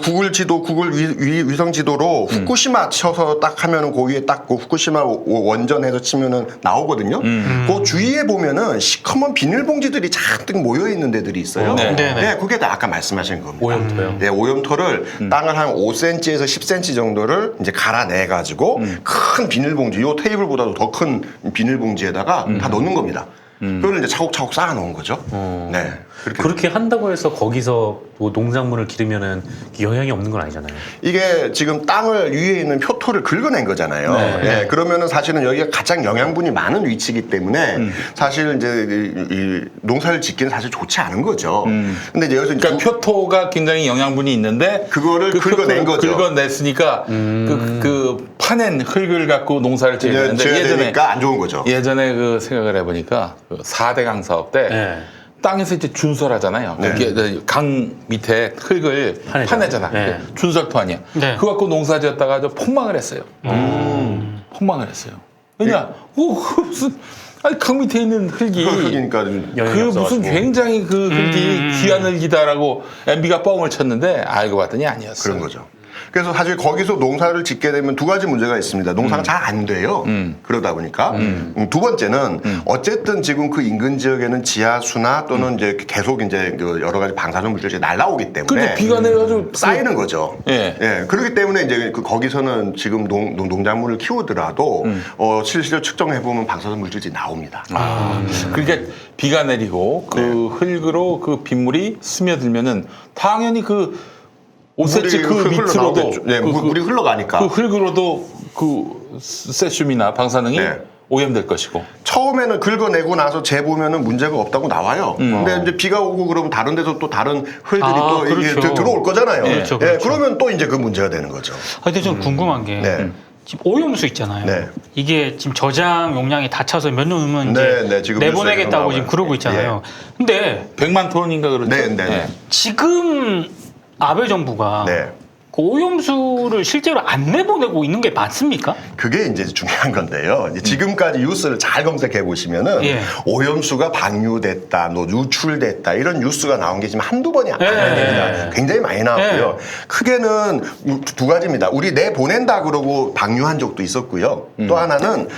구글 지도, 구글 위성 지도로 후쿠시마 쳐서 딱 하면은 그 위에 딱 그 후쿠시마 원전에서 치면은 나오거든요. 그 주위에 보면은 시커먼 비닐봉지들이 잔뜩 모여 있는 데들이 있어요. 네. 네네. 그게 다 아까 말씀하신 겁니다. 오염토요? 네, 오염토를 땅을 한 5cm에서 10cm 정도를 이제 갈아내 가지고 큰 비닐봉지, 요 테이블보다도 더 큰 비닐봉지에다가 다 넣는 겁니다. 그걸 이제 차곡차곡 쌓아 놓은 거죠. 네. 그렇게 한다고 해서 거기서 뭐 농작물을 기르면은 영향이 없는 건 아니잖아요. 이게 지금 땅을 위에 있는 표토를 긁어낸 거잖아요. 네. 예, 그러면은 사실은 여기가 가장 영양분이 많은 위치이기 때문에 사실 이제 이 농사를 짓기는 사실 좋지 않은 거죠. 근데 이제 여기서 그러니까 표토가 굉장히 영양분이 있는데 그거를 그 긁어낸 표토를 거죠. 긁어냈으니까 그 파낸 흙을 갖고 농사를 이제 지었는데 져야 예전에 되니까 안 좋은 거죠. 예전에 그 생각을 해보니까 그 4대강 사업 때 네. 땅에서 이제 준설하잖아요. 네. 그게 강 밑에 흙을 파내잖아. 파내잖아. 네. 준설토 아니야. 네. 그거 갖고 농사 지었다가 아주 폭망을 했어요. 폭망을 했어요. 왜냐? 무슨 아니 강 밑에 있는 흙이 흙이니까 영향이 그 무슨 없어가지고. 굉장히 그 흙이 귀한 흙이다라고 MB가 뻥을 쳤는데 알고 봤더니 아니었어요. 그런 거죠. 그래서 사실 거기서 농사를 짓게 되면 두 가지 문제가 있습니다. 농사가 잘 안 돼요. 그러다 보니까 두 번째는 어쨌든 지금 그 인근 지역에는 지하수나 또는 이제 계속 이제 그 여러 가지 방사능 물질이 날라오기 때문에 근데 비가 내려가지고 쌓이는 거죠. 예. 그렇기 때문에 이제 그 거기서는 지금 농작물을 키우더라도 실제로 측정해 보면 방사능 물질이 나옵니다. 그러니까 비가 내리고 그 흙으로 그 빗물이 스며들면은 당연히 그 5cm 그 밑으로도 흘러나오겠죠. 네, 물이 흘러가니까. 그 흙으로도 그 세슘이나 방사능이 네. 오염될 것이고. 처음에는 긁어내고 나서 재보면은 문제가 없다고 나와요. 근데 이제 비가 오고 그러면 다른 데서 또 다른 흙들이 또 이게 그렇죠. 들어올 거잖아요. 그렇죠, 예, 그렇죠. 그러면 또 이제 그 문제가 되는 거죠. 근데 좀 궁금한 게 네. 지금 오염수 있잖아요. 네. 이게 지금 저장 용량이 닫혀서 몇 년 후면 네, 이제 네, 지금 내보내겠다고 뉴스에서 지금 그러고 있잖아요. 근데 100만 톤인가 그렇죠. 네. 지금 아베 정부가 네. 그 오염수를 실제로 안 내보내고 있는 게 맞습니까? 그게 이제 중요한 건데요. 이제 지금까지 뉴스를 잘 검색해 보시면은 예. 오염수가 방류됐다, 유출됐다 이런 뉴스가 나온 게 지금 한두 번이 아닙니다. 굉장히 많이 나왔고요. 크게는 두 가지입니다. 우리 내보낸다 그러고 방류한 적도 있었고요. 또 하나는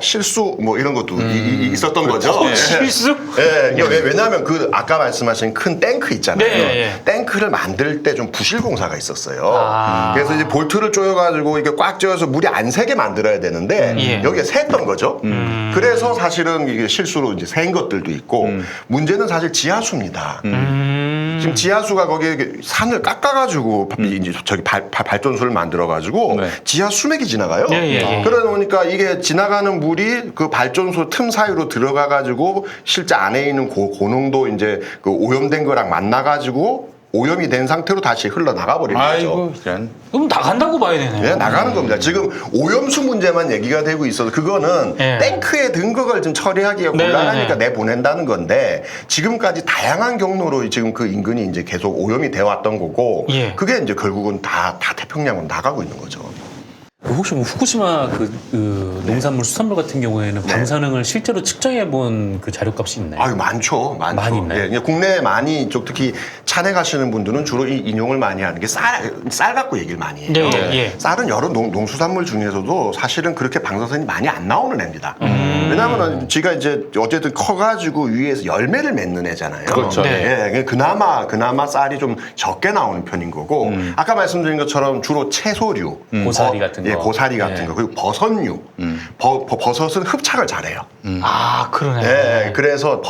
실수 뭐 이런 것도 있었던 거죠. 예. 실수? 예, 이게 왜냐하면 그 아까 말씀하신 큰 탱크 있잖아요. 네. 탱크를 만들 때 좀 부실 공사가 있었어요. 그래서 이제 볼트를 조여가지고 이게 꽉 조여서 물이 안 새게 만들어야 되는데 예. 여기에 샜던 거죠. 그래서 사실은 이게 실수로 이제 샌 것들도 있고 문제는 사실 지하수입니다. 지금 지하수가 거기에 산을 깎아가지고 이제 저기 발전소를 만들어가지고 네. 지하 수맥이 지나가요. 예. 그러다 보니까 이게 지나가는 물이 그 발전소 틈 사이로 들어가가지고 실제 안에 있는 고농도 이제 그 오염된 거랑 만나가지고 오염이 된 상태로 다시 흘러나가 버리는 거죠. 아이고 이런. 그럼 나간다고 봐야 되네요. 네, 나가는 겁니다. 지금 오염수 문제만 얘기가 되고 있어서 그거는 예. 탱크에 든 거를 좀 처리하기가 네, 곤란하니까 네. 내보낸다는 건데 지금까지 다양한 경로로 지금 그 인근이 이제 계속 오염이 돼 왔던 거고 예. 그게 이제 결국은 다 태평양으로 나가고 있는 거죠. 혹시 뭐 후쿠시마 그 농산물 수산물 같은 경우에는 방사능을 실제로 측정해 본 그 자료값이 있나요? 아유 많죠. 많이 있나요? 예, 국내에 많이 특히 찬해 가시는 분들은 주로 인용을 많이 하는 게 쌀 갖고 얘기를 많이 해요. 예. 쌀은 여러 농수산물 중에서도 사실은 그렇게 방사선이 많이 안 나오는 애입니다. 왜냐하면 지가 이제 어쨌든 커가지고 위에서 열매를 맺는 애잖아요. 그렇죠. 네. 예, 그나마 쌀이 좀 적게 나오는 편인 거고 아까 말씀드린 것처럼 주로 채소류, 고사리 같은 거. 예, 고사리 같은 네. 거 그리고 버섯류. 버섯은 흡착을 잘해요. 아, 그러네. 네, 그래서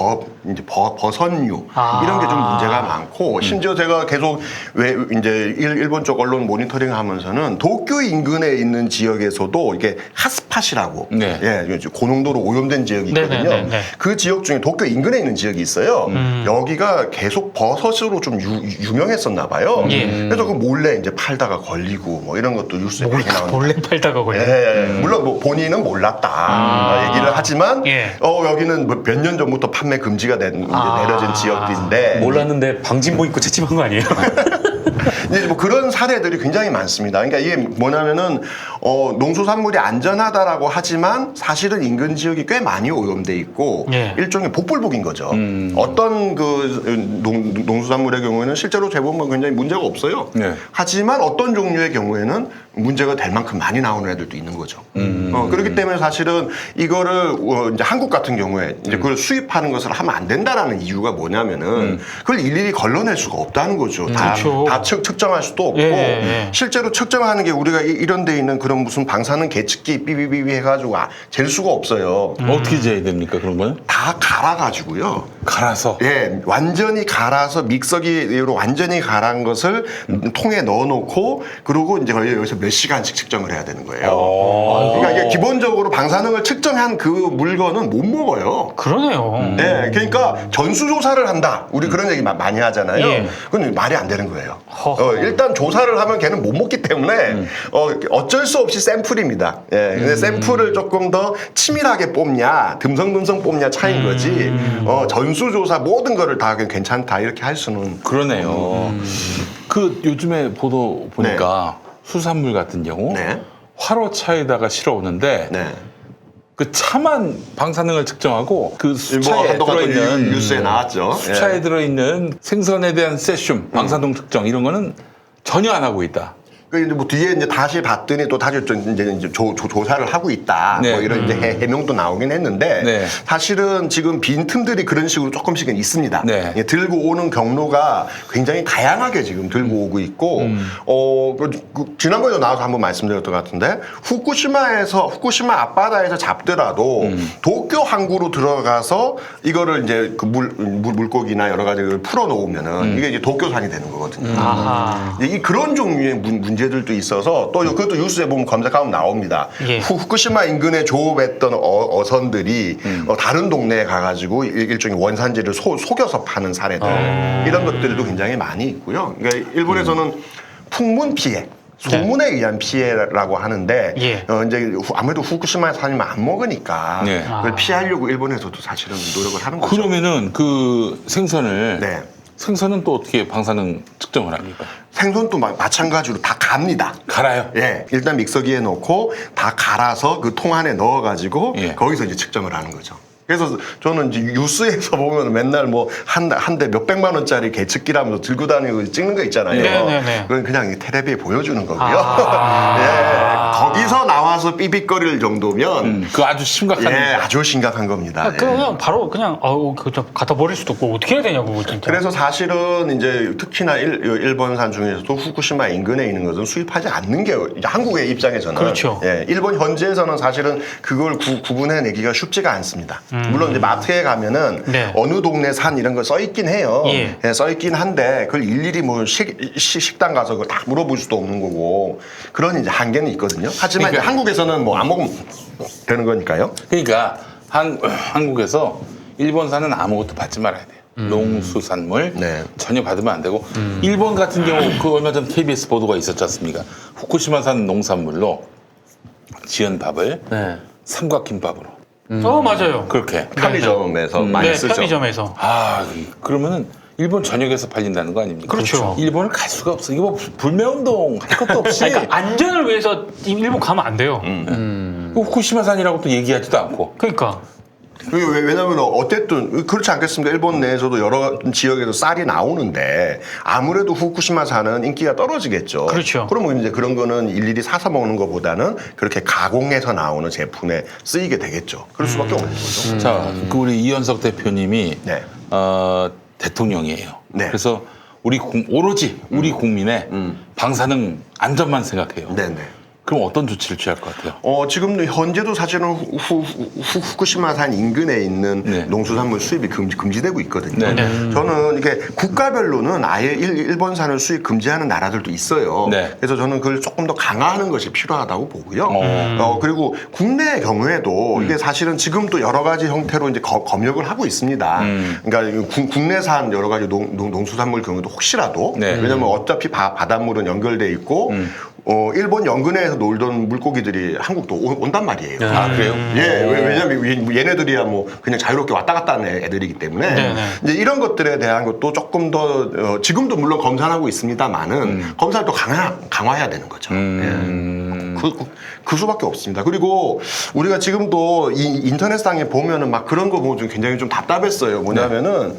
이제 버선류 이런 게 좀 문제가 많고 심지어 제가 계속 왜 이제 일본 쪽 언론 모니터링하면서는 도쿄 인근에 있는 지역에서도 이게 핫스팟이라고 네. 예, 고농도로 오염된 지역이 있거든요. 네네네네. 그 지역 중에 도쿄 인근에 있는 지역이 있어요. 여기가 계속 버섯으로 좀 유명했었나 봐요. 예. 그래서 그 몰래 이제 팔다가 걸리고 뭐 이런 것도 뉴스에 많이 나오는데. 몰래 팔다가 걸려. 예, 물론 뭐 본인은 몰랐다 얘기를 하지만 예. 여기는 뭐 몇 년 전부터 판매 금지가 이제 내려진 지역들인데 몰랐는데 방진복 입고 채집한 거 아니에요? 이제 뭐 그런 사례들이 굉장히 많습니다. 그러니까 이게 뭐냐면은 농수산물이 안전하다라고 하지만 사실은 인근 지역이 꽤 많이 오염돼 있고 예. 일종의 복불복인 거죠. 어떤 그 농수산물의 경우에는 실제로 재보면 굉장히 문제가 없어요. 네. 하지만 어떤 종류의 경우에는 문제가 될 만큼 많이 나오는 애들도 있는 거죠. 그렇기 때문에 사실은 이거를 이제 한국 같은 경우에 이제 그걸 수입하는 것을 하면 안 된다라는 이유가 뭐냐면은 그걸 일일이 걸러낼 수가 없다는 거죠. 그렇죠. 다 측정할 수도 없고 예. 실제로 측정하는 게 우리가 이런 데 있는 그런 무슨 방사능 계측기 삐비비비 해가지고 잴 수가 없어요. 어떻게 재야 됩니까 그런 거는? 다 갈아가지고요. 갈아서. 예, 완전히 갈아서 믹서기로 완전히 갈아한 것을 통에 넣어놓고 그리고 이제 여기서 몇 시간씩 측정을 해야 되는 거예요. 그러니까 이게 기본적으로 방사능을 측정한 그 물건은 못 먹어요. 그러네요. 네, 그러니까 전수조사를 한다. 우리 그런 얘기 많이 하잖아요. 예. 그건 말이 안 되는 거예요. 허허. 일단 조사를 하면 걔는 못 먹기 때문에 어쩔 수 없이 샘플입니다. 예, 근데 샘플을 조금 더 치밀하게 뽑냐, 듬성듬성 뽑냐 차이인 거지. 전수조사 모든 거를 다 괜찮다 이렇게 할 수는. 그러네요. 그 요즘에 보도 보니까 수산물 같은 경우 네. 화로차에다가 실어오는데 네. 그 차만 방사능을 측정하고 그 뭐 수차에 한동안 또 들어있는 뉴스에 나왔죠. 수차에 예. 들어있는 생선에 대한 세슘 방사능 측정 이런 거는 전혀 안 하고 있다. 그 이제 뭐 뒤에 이제 다시 봤더니 또 다시 이제 조사를 하고 있다. 네. 뭐 이런 이제 해명도 나오긴 했는데 네. 사실은 지금 빈 틈들이 그런 식으로 조금씩은 있습니다. 네. 예, 들고 오는 경로가 굉장히 다양하게 지금 들고 오고 있고 지난번에도 나와서 한번 말씀드렸던 것 같은데 후쿠시마 앞바다에서 잡더라도 도쿄 항구로 들어가서 이거를 이제 그 물고기나 여러 가지를 풀어 놓으면은 이게 이제 도쿄산이 되는 거거든요. 아하. 이 그런 종류의 문제들도 있어서 또 그것도 뉴스에 보면 검색하면 나옵니다. 예. 후쿠시마 인근에 조업했던 어선들이 다른 동네에 가가지고 일종의 원산지를 속여서 파는 사례들 이런 것들도 굉장히 많이 있고요. 그러니까 일본에서는 풍문 피해. 소문에 의한 피해라고 하는데 예. 이제 아무래도 후쿠시마에 살면 안 먹으니까 네. 그걸 피하려고 일본에서도 사실은 노력을 하는 거죠. 그러면은 그 생선을 네. 생선은 또 어떻게 방사능 측정을 합니까? 생선도 마찬가지로 다 갑니다. 갈아요. 예, 일단 믹서기에 넣고 다 갈아서 그 통 안에 넣어가지고 예. 거기서 이제 측정을 하는 거죠. 그래서 저는 이제 뉴스에서 보면 맨날 뭐 한 대 몇백만 원짜리 계측기라면서 들고 다니고 찍는 거 있잖아요. 네네네. 그건 그냥 텔레비에 보여주는 거고요. 예, 거기서 나와서 삐빅거릴 정도면 그 아주 심각한. 예, 아주 심각한 겁니다. 예. 그냥 바로 그냥 그저 갖다 버릴 수도 없고 어떻게 해야 되냐고 진짜. 그래서 사실은 이제 특히나 일본산 중에서도 후쿠시마 인근에 있는 것은 수입하지 않는 게 이제 한국의 입장에서는 그렇죠. 예, 일본 현지에서는 사실은 그걸 구분해내기가 쉽지가 않습니다. 물론 이제 마트에 가면은 네. 어느 동네 산 이런 거 써 있긴 해요. 예. 예, 써 있긴 한데 그걸 일일이 뭐 식당 가서 그걸 다 물어볼 수도 없는 거고 그런 이제 한계는 있거든요. 하지만 그러니까- 이제 한국에서는 뭐 안 먹으면 되는 거니까요. 그러니까 한국에서 일본산은 아무것도 받지 말아야 돼요. 농수산물 네. 전혀 받으면 안 되고 일본 같은 경우 그 얼마 전 KBS 보도가 있었지 않습니까? 후쿠시마산 농산물로 지은 밥을 네. 삼각김밥으로 맞아요. 그렇게. 편의점에서 많이 네, 쓰죠. 편의점에서. 그러면은 일본 전역에서 팔린다는 거 아닙니까? 그렇죠. 일본을 갈 수가 없어. 이거 뭐 불매운동 할 것도 없이 그러니까 안전을 위해서 일본 가면 안 돼요. 후쿠시마산이라고 또 얘기하지도 않고. 그러니까. 왜냐면 어쨌든 그렇지 않겠습니까? 일본 내에서도 여러 지역에서 쌀이 나오는데 아무래도 후쿠시마산은 인기가 떨어지겠죠. 그렇죠. 그러면 이제 그런 거는 일일이 사서 먹는 것보다는 그렇게 가공해서 나오는 제품에 쓰이게 되겠죠. 그럴 수밖에 없는 거죠. 자, 그 우리 이현석 대표님이 네. 대통령이에요. 네. 그래서 오로지 우리 국민의 방사능 안전만 생각해요. 네네. 그럼 어떤 조치를 취할 것 같아요? 지금 현재도 사실은 후쿠시마산 인근에 있는 네. 농수산물 수입이 금지되고 있거든요. 네. 저는 이게 국가별로는 아예 일본산을 수입 금지하는 나라들도 있어요. 네. 그래서 저는 그걸 조금 더 강화하는 것이 필요하다고 보고요. 그리고 국내의 경우에도 이게 사실은 지금도 여러 가지 형태로 이제 검역을 하고 있습니다. 그러니까 국내산 여러 가지 농수산물 경우도 혹시라도 네. 왜냐하면 어차피 바닷물은 연결돼 있고 일본 연근해에서 놀던 물고기들이 한국도 온단 말이에요. 아, 그래요? 예, 왜냐면 얘네들이야 뭐 그냥 자유롭게 왔다 갔다 하는 애들이기 때문에 네네. 이제 이런 것들에 대한 것도 조금 더 지금도 물론 검사하고 있습니다만은 검사를 또 강화해야 되는 거죠. 예. 그 수밖에 없습니다. 그리고 우리가 지금도 이 인터넷상에 보면은 막 그런 거 보면 좀 굉장히 좀 답답했어요. 뭐냐면은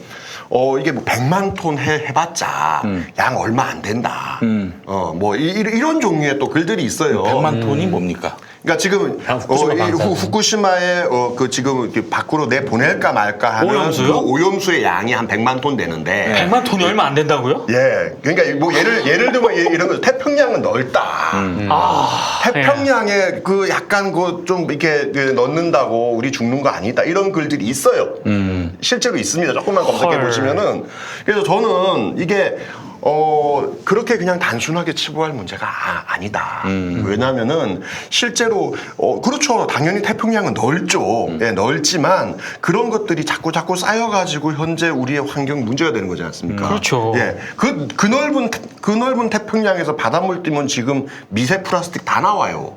이게 뭐 100만 톤 해봤자 양 얼마 안 된다. 뭐 이런 종류의 또 글들이 있어요. 100만 톤이 뭡니까? 그러니까 지금 후쿠시마 이 방사능. 후쿠시마에 그 지금 이렇게 밖으로 내 보낼까 말까 하는 오염수요? 그 오염수의 양이 한 100만 톤 되는데 100만 톤이 얼마 안 된다고요? 예, 그러니까 뭐 예를 들면 이런 거죠. 태평양은 넓다. 태평양에 그 약간 그 좀 이렇게 넣는다고 우리 죽는 거 아니다. 이런 글들이 있어요. 실제로 있습니다. 조금만 검색해 보시면은. 그래서 저는 이게 그렇게 그냥 단순하게 치부할 문제가 아니다. 왜냐면은 실제로 그렇죠. 당연히 태평양은 넓죠. 예, 넓지만 그런 것들이 자꾸 쌓여가지고 현재 우리의 환경 문제가 되는 거지 않습니까? 그렇죠. 예, 그 넓은 태평양에서 바닷물 뛰면 지금 미세 플라스틱 다 나와요.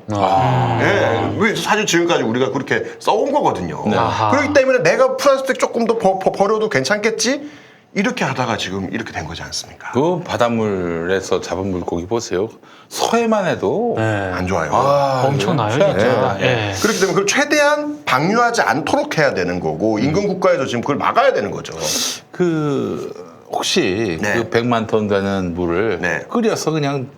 예, 왜 사실 지금까지 우리가 그렇게 써온 거거든요. 아하. 그렇기 때문에 내가 플라스틱 조금 더 버려도 괜찮겠지? 이렇게 하다가 지금 이렇게 된 거지 않습니까? 그 바닷물에서 잡은 물고기 보세요. 서해만 해도 안 좋아요. 엄청나요, 이건 진짜. 최악이다. 예. 그렇기 때문에 그걸 최대한 방류하지 않도록 해야 되는 거고 인근 국가에서 지금 그걸 막아야 되는 거죠. 혹시 네. 그 100만 톤 되는 물을 네. 끓여서 그냥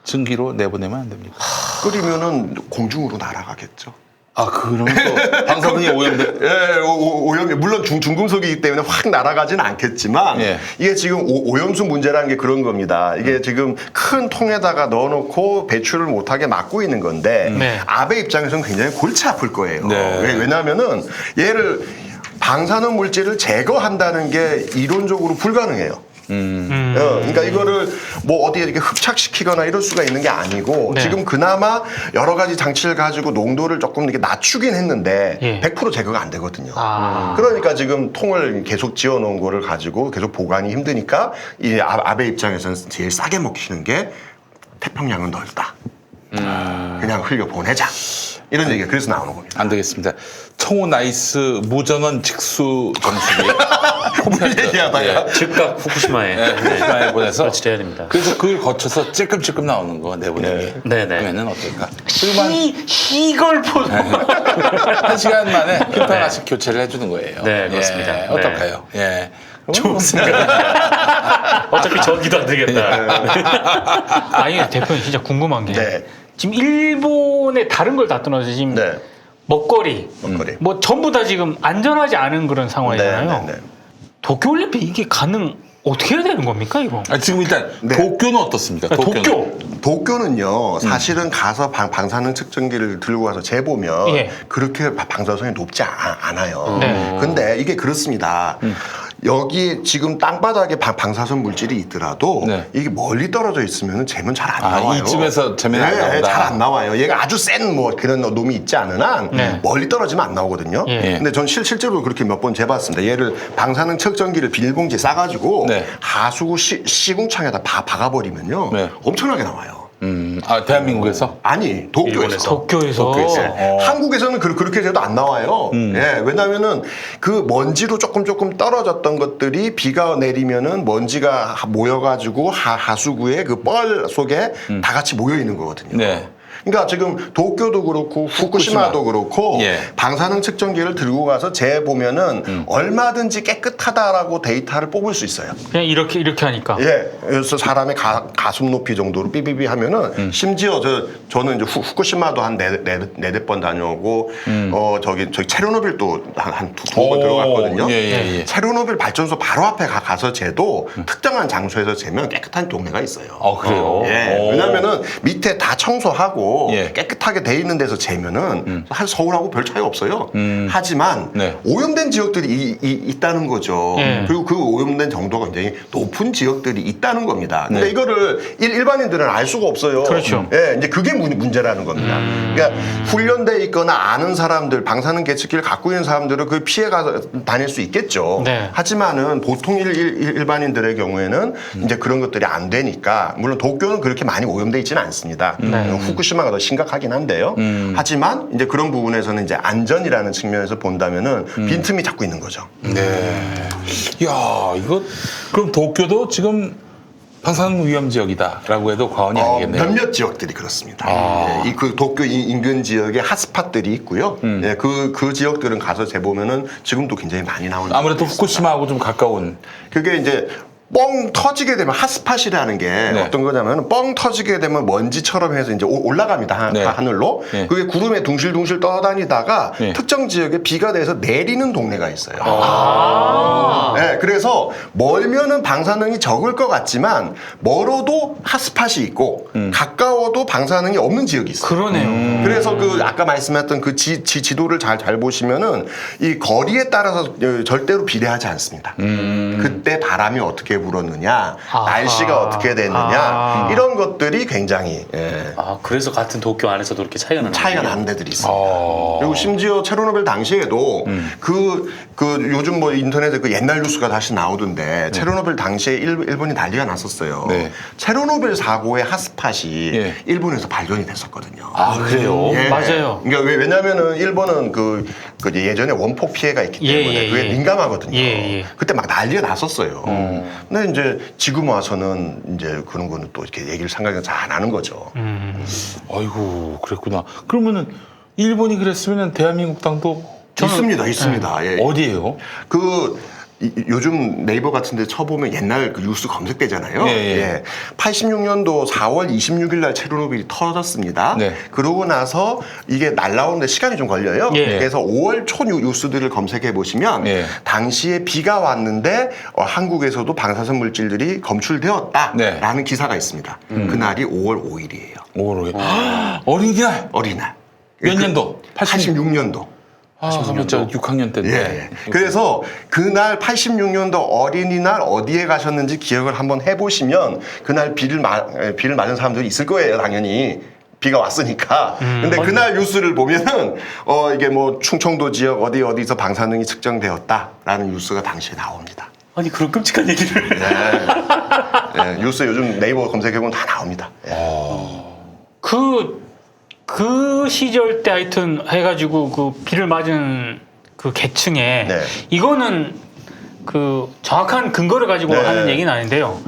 증기로 내보내면 안 됩니까? 끓이면은 공중으로 날아가겠죠. 그러면 또 방사능이 오염돼. 예, 오염이 물론 중금속이기 때문에 확 날아가지는 않겠지만 예. 이게 지금 오염수 문제라는 게 그런 겁니다. 이게 지금 큰 통에다가 넣어놓고 배출을 못하게 막고 있는 건데 네. 아베 입장에서는 굉장히 골치 아플 거예요. 네. 왜냐하면은 얘를 방사능 물질을 제거한다는 게 이론적으로 불가능해요. 그러니까 이거를 뭐 어디에 이렇게 흡착시키거나 이럴 수가 있는 게 아니고 네. 지금 그나마 여러 가지 장치를 가지고 농도를 조금 이렇게 낮추긴 했는데 예. 100% 제거가 안 되거든요. 아. 그러니까 지금 통을 계속 지어놓은 거를 가지고 계속 보관이 힘드니까 이 아베 입장에서는 제일 싸게 먹히는 게 태평양은 넓다. 그냥 흘려 보내자. 이런 얘기가 그래서 나오는 겁니다. 안 되겠습니다. 청호 나이스 무전원 직수 정수기. 뭘 얘기하다가. 즉각 후쿠시마에 후쿠시마에 보내서 설치해야 됩니다. 그래서 그걸 거쳐서 찔끔찔끔 나오는 거 내보내기. 네네. 그러면은 어떨까? 이걸 보고 한 시간 만에 필터 하나씩 교체를 해주는 거예요. 네, 그렇습니다. 예, 네. 어떨까요? 예. 어차피 전기도 안 되겠다. 아니 대표님 진짜 궁금한 게 네. 지금 일본의 다른 걸 다 떠나서 지금 네. 먹거리 먹거리. 뭐 전부 다 지금 안전하지 않은 그런 상황이잖아요. 네. 도쿄올림픽 이게 어떻게 해야 되는 겁니까 이거? 지금 일단 네. 도쿄는 어떻습니까? 도쿄는. 도쿄는요 사실은 가서 방사능 측정기를 들고 가서 재보면 예. 그렇게 방사성이 높지 않아요. 네. 근데 이게 그렇습니다. 여기 지금 땅바닥에 방사선 물질이 있더라도 네. 이게 멀리 떨어져 있으면 재면 잘 안 나와요. 이쯤에서 재면 안 나온다. 잘 안 나와요. 얘가 아주 센 뭐 그런 놈이 있지 않은 한 네. 멀리 떨어지면 안 나오거든요. 예. 근데 전 실제로 그렇게 몇 번 재봤습니다. 얘를 방사능 측정기를 비닐봉지에 싸가지고 네. 하수구 시궁창에다 박아버리면요 네. 엄청나게 나와요. 대한민국에서? 아니 도쿄에서. 도쿄에서 네. 한국에서는 그렇게 해도 안 나와요. 예, 왜냐면은 그 먼지로 조금 떨어졌던 것들이 비가 내리면은 먼지가 모여가지고 하수구의 그 뻘 속에 다 같이 모여 있는 거거든요. 네. 그러니까 지금 도쿄도 그렇고 후쿠시마도 그렇고 예. 방사능 측정기를 들고 가서 재보면은 얼마든지 깨끗하다라고 데이터를 뽑을 수 있어요. 그냥 이렇게 하니까 예, 그래서 사람의 가슴 높이 정도로 삐삐삐 하면은 심지어 저는 이제 후쿠시마도 한 네댓 번 다녀오고 저기 체르노빌도 한 두 번 들어갔거든요. 예. 체르노빌 발전소 바로 앞에 가서 재도 특정한 장소에서 재면 깨끗한 동네가 있어요. 그래요? 예, 왜냐면은 밑에 다 청소하고 깨끗하고 예. 깨끗하게 돼 있는 데서 재면은 사실 서울하고 별 차이 없어요. 하지만 네. 오염된 지역들이 있다는 거죠. 그리고 그 오염된 정도가 굉장히 높은 지역들이 있다는 겁니다. 근데 네. 이거를 일반인들은 알 수가 없어요. 그렇죠. 예, 이제 그게 문제라는 겁니다. 그러니까 훈련돼 있거나 아는 사람들, 방사능 계측기를 갖고 있는 사람들은 그 피해가 다닐 수 있겠죠. 네. 하지만은 보통 일반인들의 경우에는 이제 그런 것들이 안 되니까 물론 도쿄는 그렇게 많이 오염돼 있지는 않습니다. 후쿠시마가 더 심각하긴 한데요. 하지만 이제 그런 부분에서는 이제 안전이라는 측면에서 본다면은 빈틈이 자꾸 있는 거죠. 네. 야, 이거 그럼 도쿄도 지금 방사능 위험 지역이다라고 해도 과언이 아니겠네요. 몇몇 지역들이 그렇습니다. 예, 그 도쿄 인근 지역에 핫스팟들이 있고요. 예, 그 지역들은 가서 재보면은 지금도 굉장히 많이 나오는. 아무래도 지역들이 있습니다. 후쿠시마하고 좀 가까운. 그게 이제 뻥 터지게 되면 핫스팟이라는 게 네. 어떤 거냐면 뻥 터지게 되면 먼지처럼 해서 이제 올라갑니다. 네. 하늘로. 네. 그게 구름에 둥실둥실 떠다니다가 네. 특정 지역에 비가 돼서 내리는 동네가 있어요. 네, 그래서 멀면은 방사능이 적을 것 같지만 멀어도 핫스팟이 있고 가까워도 방사능이 없는 지역이 있어요. 그러네요. 그래서 그 아까 말씀했던 그 지도를 잘 보시면은 이 거리에 따라서 절대로 비례하지 않습니다. 그때 바람이 어떻게 불었느냐, 날씨가 어떻게 됐느냐 이런 것들이 굉장히 아, 그래서 같은 도쿄 안에서도 이렇게 차이가 나는 차이가 거군요. 나는 데들이 있습니다. 그리고 심지어 체르노빌 당시에도 그 요즘 뭐 인터넷에 그 옛날 뉴스가 다시 나오던데 체르노빌 당시에 일본이 난리가 났었어요. 네. 체르노빌 사고의 핫스팟이 예. 일본에서 발견이 됐었거든요. 아, 그래요? 예. 맞아요. 그러니까 왜냐면은 일본은 그 예전에 원폭 피해가 있기 때문에 그게 민감하거든요. 그때 막 난리가 났었어요. 근데 이제 지금 와서는 이제 그런 거는 또 이렇게 얘기를 생각이 잘 안 하는 거죠. 아이고, 그랬구나. 그러면은 일본이 그랬으면은 대한민국 땅도 있습니다. 예. 어디예요? 요즘 네이버 같은 데 쳐보면 옛날 그 뉴스 검색되잖아요. 예. 86년도 4월 26일 날 체르노빌이 터졌습니다. 네. 그러고 나서 이게 날라오는데 시간이 좀 걸려요. 예. 그래서 5월 초 뉴스들을 검색해 보시면 예. 당시에 비가 왔는데 한국에서도 방사선 물질들이 검출되었다라는 네. 기사가 있습니다. 그날이 5월 5일이에요. 오로 어린이날 어린이날. 몇 년도? 86년도. 아, 저 6학년 때인데. 예. 그래서 그날 86년도 어린이날 어디에 가셨는지 기억을 한번 해보시면 그날 비를 맞은 사람들이 있을 거예요, 당연히. 비가 왔으니까. 근데 그날 뉴스를 보면은 이게 뭐 충청도 지역 어디서 방사능이 측정되었다라는 뉴스가 당시에 나옵니다. 아니, 그런 끔찍한 얘기를. 예, 뉴스 요즘 네이버 검색해보면 다 나옵니다. 예. 그 시절 때 하여튼 해가지고 그 비를 맞은 그 계층에 네. 이거는 그 정확한 근거를 가지고 네. 하는 얘기는 아닌데요.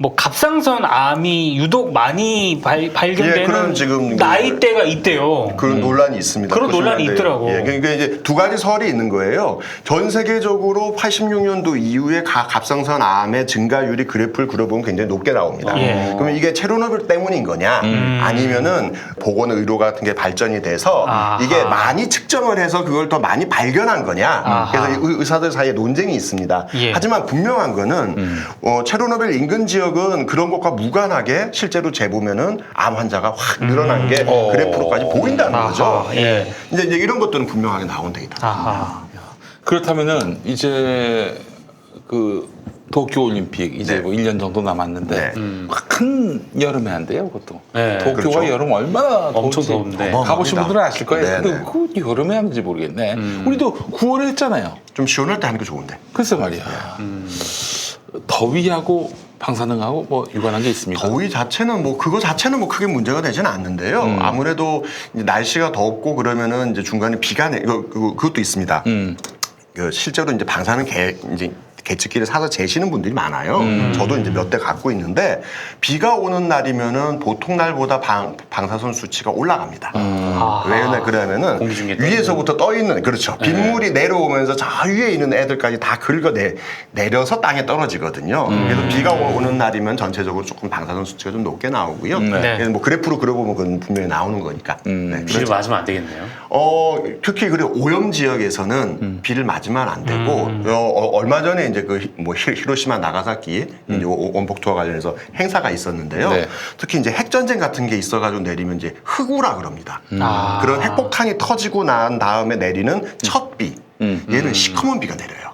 뭐 갑상선 암이 유독 많이 발견되는 예, 그런 지금 나이대가 있대요. 그런 논란이 있습니다. 그런 논란이 90년대. 있더라고. 예, 그러니까 이제 두 가지 설이 있는 거예요. 전 세계적으로 86년도 이후에 갑상선 암의 증가율이 그래프를 그려보면 굉장히 높게 나옵니다. 예. 그러면 이게 체르노빌 때문인 거냐, 아니면은 보건 의료 같은 게 발전이 돼서 아하. 이게 많이 측정을 해서 그걸 더 많이 발견한 거냐. 아하. 그래서 의사들 사이에 논쟁이 있습니다. 예. 하지만 분명한 거는 체르노빌 인근 지역은 그런 것과 무관하게 실제로 재보면은 암 환자가 확 늘어난 게 그래프로까지 보인다는 아하. 거죠. 예. 이제 이런 것들은 분명하게 나온 데이터. 아하. 그렇다면은 이제 그 도쿄 올림픽 이제 네. 뭐 1년 정도 남았는데 네. 큰 여름에 한대요, 그것도. 네, 도쿄가 그렇죠. 여름 얼마나 엄청 더운지 더운데. 가보신 어마어마합니다. 분들은 아실 거예요. 네, 근데 네. 그 여름에 하는지 모르겠네. 우리도 9월에 했잖아요. 좀 시원할 때 하는 게 좋은데. 글쎄 말이야. 더위하고 방사능하고 뭐 유관한 게 있습니까? 더위 자체는 뭐 그거 자체는 뭐 크게 문제가 되지는 않는데요. 아무래도 이제 날씨가 덥고 그러면은 이제 중간에 비가 그것도 있습니다. 그 실제로 이제 방사능 이제 계측기를 사서 재시는 분들이 많아요. 저도 이제 몇 대 갖고 있는데 비가 오는 날이면은 보통 날보다 방사선 수치가 올라갑니다. 왜 그러냐면은 공기 중에 위에서부터 떠 있는 그렇죠. 빗물이 내려오면서 저 위에 있는 애들까지 다 내려서 땅에 떨어지거든요. 그래서 비가 오는 날이면 전체적으로 조금 방사선 수치가 좀 높게 나오고요. 네. 그래서 뭐 그래프로 그려보면 그건 분명히 나오는 거니까. 네, 비를 맞으면 안 되겠네요. 특히 그래 오염 지역에서는 비를 맞으면 안 되고 얼마 전에 이제 그 뭐 히로시마 나가사키 이제 원폭 투하 관련해서 행사가 있었는데요. 네. 특히 이제 핵전쟁 같은 게 있어가지고 내리면 이제 흑우라 그럽니다. 아. 그런 핵폭탄이 터지고 난 다음에 내리는 첫 비. 얘는 시커먼 비가 내려요.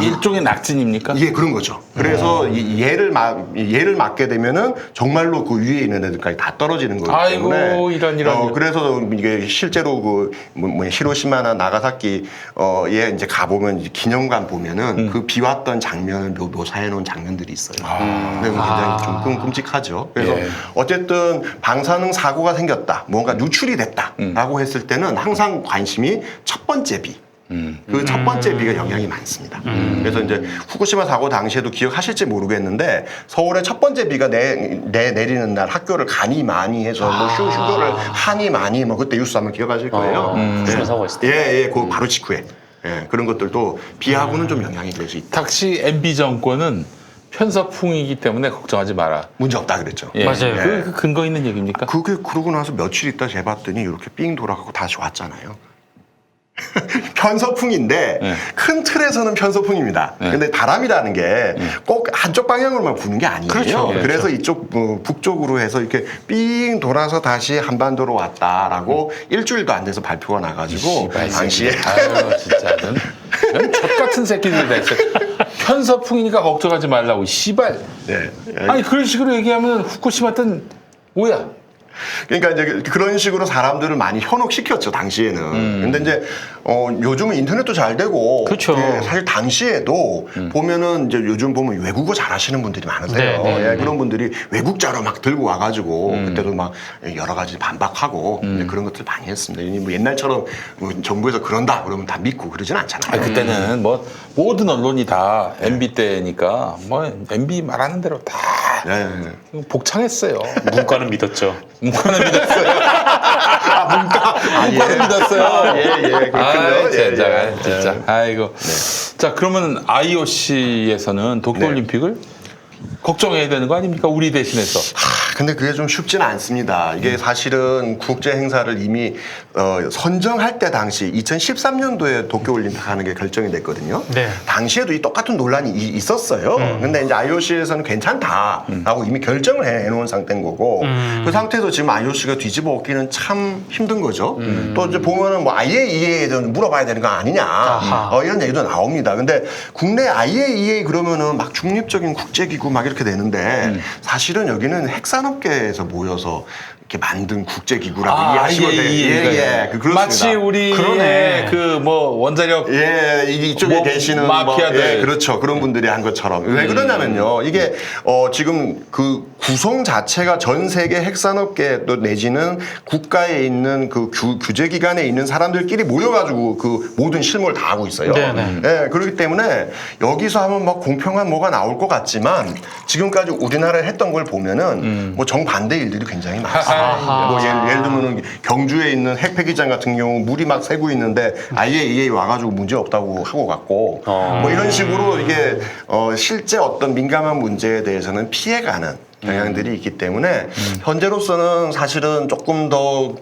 일종의 낙진입니까? 예, 그런 거죠. 그래서 얘를 맞게 되면은 정말로 그 위에 있는 애들까지 다 떨어지는 거기 아이고, 때문에 이런. 그래서 이게 실제로 그 히로시마나 나가사키 에 이제 가보면 이제 기념관 보면은 그 비 왔던 장면을 묘사해 놓은 장면들이 있어요. 근데 굉장히 좀 끔찍하죠. 그래서 예. 어쨌든 방사능 사고가 생겼다, 뭔가 누출이 됐다라고 했을 때는 항상 관심이 첫 번째 비. 그 첫 번째 비가 영향이 많습니다. 그래서 이제 후쿠시마 사고 당시에도 기억하실지 모르겠는데 서울의 첫 번째 비가 내리는 날 학교를 간이 많이 해서 뭐 휴교를 하니 많이 뭐 그때 뉴스 한번 기억하실 거예요. 후쿠시마 사고가 있을 때. 예, 그 바로 직후에 그런 것들도 비하고는 좀 영향이 될 수 있다. 당시 MB 정권은 편서풍이기 때문에 걱정하지 마라. 문제 없다 그랬죠. 예. 맞아요. 그 근거 있는 얘기입니까? 그게 그러고 나서 며칠 있다 재봤더니 이렇게 삥 돌아가고 다시 왔잖아요. 편서풍인데 네. 큰 틀에서는 편서풍입니다. 네. 근데 바람이라는 게 꼭 한쪽 방향으로만 부는 게 아니에요. 그렇죠. 그래서 이쪽 북쪽으로 해서 이렇게 삥 돌아서 다시 한반도로 왔다라고 일주일도 안 돼서 발표가 나가지고 당시에 아유 진짜는 젖 같은 새끼들 됐어. 편서풍이니까 걱정하지 말라고 씨발. 네. 아니 그런 식으로 얘기하면 후쿠시마 땐 뭐야? 그러니까 이제 그런 식으로 사람들을 많이 현혹시켰죠 당시에는. 근데 이제 요즘은 인터넷도 잘 되고, 그렇죠. 예, 사실 당시에도 보면은 이제 요즘 보면 외국어 잘하시는 분들이 많으세요. 네, 예, 그런 분들이 외국자로 막 들고 와가지고 그때도 막 여러 가지 반박하고 이제 그런 것들 많이 했습니다. 뭐 옛날처럼 뭐 정부에서 그런다 그러면 다 믿고 그러진 않잖아요. 아 그때는 뭐 모든 언론이 다 MB 때니까 뭐 MB 말하는 대로 다 예, 예. 복창했어요. 문과는 믿었죠. 문과는 믿었어요. 문과는 믿었어요. 예, 그렇군요. 아이, 예, 진짜, 예. 진짜. 아이고. 자, 그러면 IOC에서는 도쿄올림픽을 걱정해야 되는 거 아닙니까? 우리 대신해서. 근데 그게 좀 쉽지는 않습니다. 이게 사실은 국제 행사를 이미 선정할 때 당시 2013년도에 도쿄올림픽 하는 게 결정이 됐거든요. 네. 당시에도 이 똑같은 논란이 있었어요. 근데 이제 IOC에서는 괜찮다라고 이미 결정을 해놓은 상태인 거고 그 상태에서 지금 IOC가 뒤집어 엎기는 참 힘든 거죠. 또 이제 보면은 뭐 IAEA에 대해서 물어봐야 되는 거 아니냐 이런 얘기도 나옵니다. 근데 국내 IAEA 그러면은 막 중립적인 국제기구 막 이렇게 되는데 사실은 여기는 핵산업계에서 모여서 이렇게 만든 국제기구라고 이해하시면 돼요. 예, 그렇습니다. 마치 우리 그러네. 그 뭐 원자력 이쪽에 뭐 계시는 마피아들. 예, 그렇죠. 그런 분들이 한 것처럼. 왜 그러냐면요. 이게 지금 그 구성 자체가 전 세계 핵산업계 또 내지는 국가에 있는 그 규제기관에 있는 사람들끼리 모여가지고 그 모든 실무를 다 하고 있어요. 네네. 예, 그렇기 때문에 여기서 하면 막 공평한 뭐가 나올 것 같지만 지금까지 우리나라에 했던 걸 보면은 뭐 정반대 일들이 굉장히 많습니다. 뭐 예를 들면 경주에 있는 핵폐기장 같은 경우 물이 막 새고 있는데 IAEA 와가지고 문제 없다고 하고 갔고 뭐 이런 식으로 이게 실제 어떤 민감한 문제에 대해서는 피해가는 경향들이 있기 때문에 현재로서는 사실은 조금 더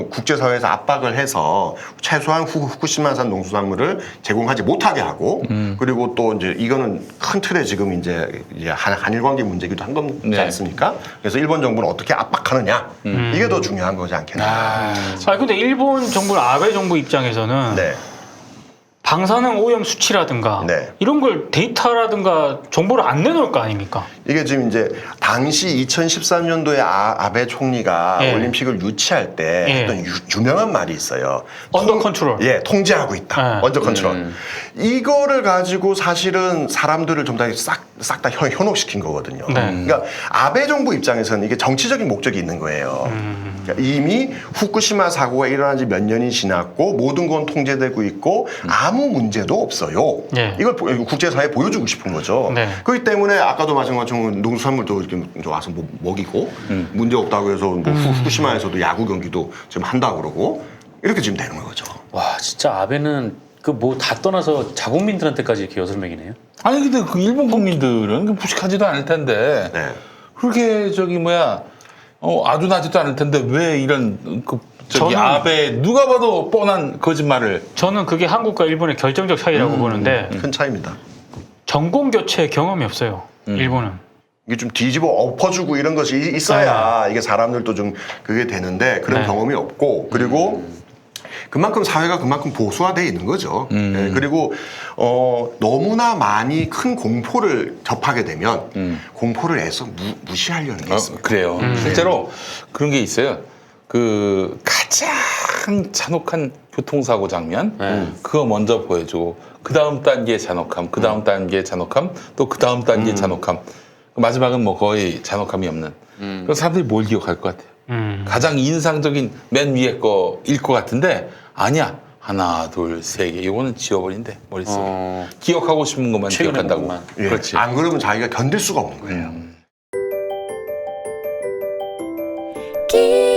국제사회에서 압박을 해서 최소한 후쿠시마산 농수산물을 제공하지 못하게 하고 그리고 또 이제 이거는 큰 틀에 지금 이제 한일 관계 문제기도 한 거지 네. 않습니까? 그래서 일본 정부는 어떻게 압박하느냐 이게 더 중요한 거지 않겠나. 근데 일본 정부, 아베 정부 입장에서는 네. 방사능 오염 수치라든가 네. 이런 걸 데이터라든가 정보를 안 내놓을 거 아닙니까? 이게 지금 이제 당시 2013년도에 아베 총리가 예. 올림픽을 유치할 때 예. 했던 유명한 말이 있어요. 언더 컨트롤. 예, 통제하고 있다. 예. 언더 컨트롤. 이거를 가지고 사실은 사람들을 좀 다 싹 다 현혹시킨 거거든요. 네. 그러니까 아베 정부 입장에서는 이게 정치적인 목적이 있는 거예요. 그러니까 이미 후쿠시마 사고가 일어난 지 몇 년이 지났고 모든 건 통제되고 있고 아무 문제도 없어요. 예. 이걸 국제사회에 보여주고 싶은 거죠. 네. 그렇기 때문에 아까도 말씀한 것처럼 농수산물도 이렇게 와서 뭐 먹이고 문제 없다고 해서 뭐 후쿠시마에서도 야구 경기도 지금 한다고 그러고 이렇게 지금 되는 거죠. 와 진짜 아베는 그 뭐 다 떠나서 자국민들한테까지 이렇게 엿을 매기네요. 아니 근데 그 일본 국민들은 그 무식하지도 않을 텐데 네. 그렇게 저기 뭐야 아둔하지도 않을 텐데 왜 이런 그 저기 저는- 아베 누가 봐도 뻔한 거짓말을 저는 그게 한국과 일본의 결정적 차이라고 보는데 큰 차이입니다. 전공 교체 경험이 없어요. 일본은. 이게 좀 뒤집어 엎어주고 이런 것이 있어야 이게 사람들도 좀 그게 되는데 그런 네. 경험이 없고 그리고 그만큼 사회가 그만큼 보수화되어 있는 거죠. 예, 그리고 너무나 많이 큰 공포를 접하게 되면 공포를 애써 무시하려는 게 있습니다. 그래요. 실제로 그런 게 있어요. 그 가장 잔혹한 교통사고 장면 그거 먼저 보여주고 그 다음 단계의 잔혹함, 그 다음 단계의 잔혹함, 또 그 다음 단계의 잔혹함. 마지막은 뭐 거의 잔혹함이 없는. 그럼 사람들이 뭘 기억할 것 같아요? 가장 인상적인 맨 위에 거일 것 같은데 아니야. 하나, 둘, 세 개. 이거는 지워버린대 머릿속에. 기억하고 싶은 것만 최근에 기억한다고. 것만. 예, 그렇지. 안 그러면 자기가 견딜 수가 없는 거예요. 기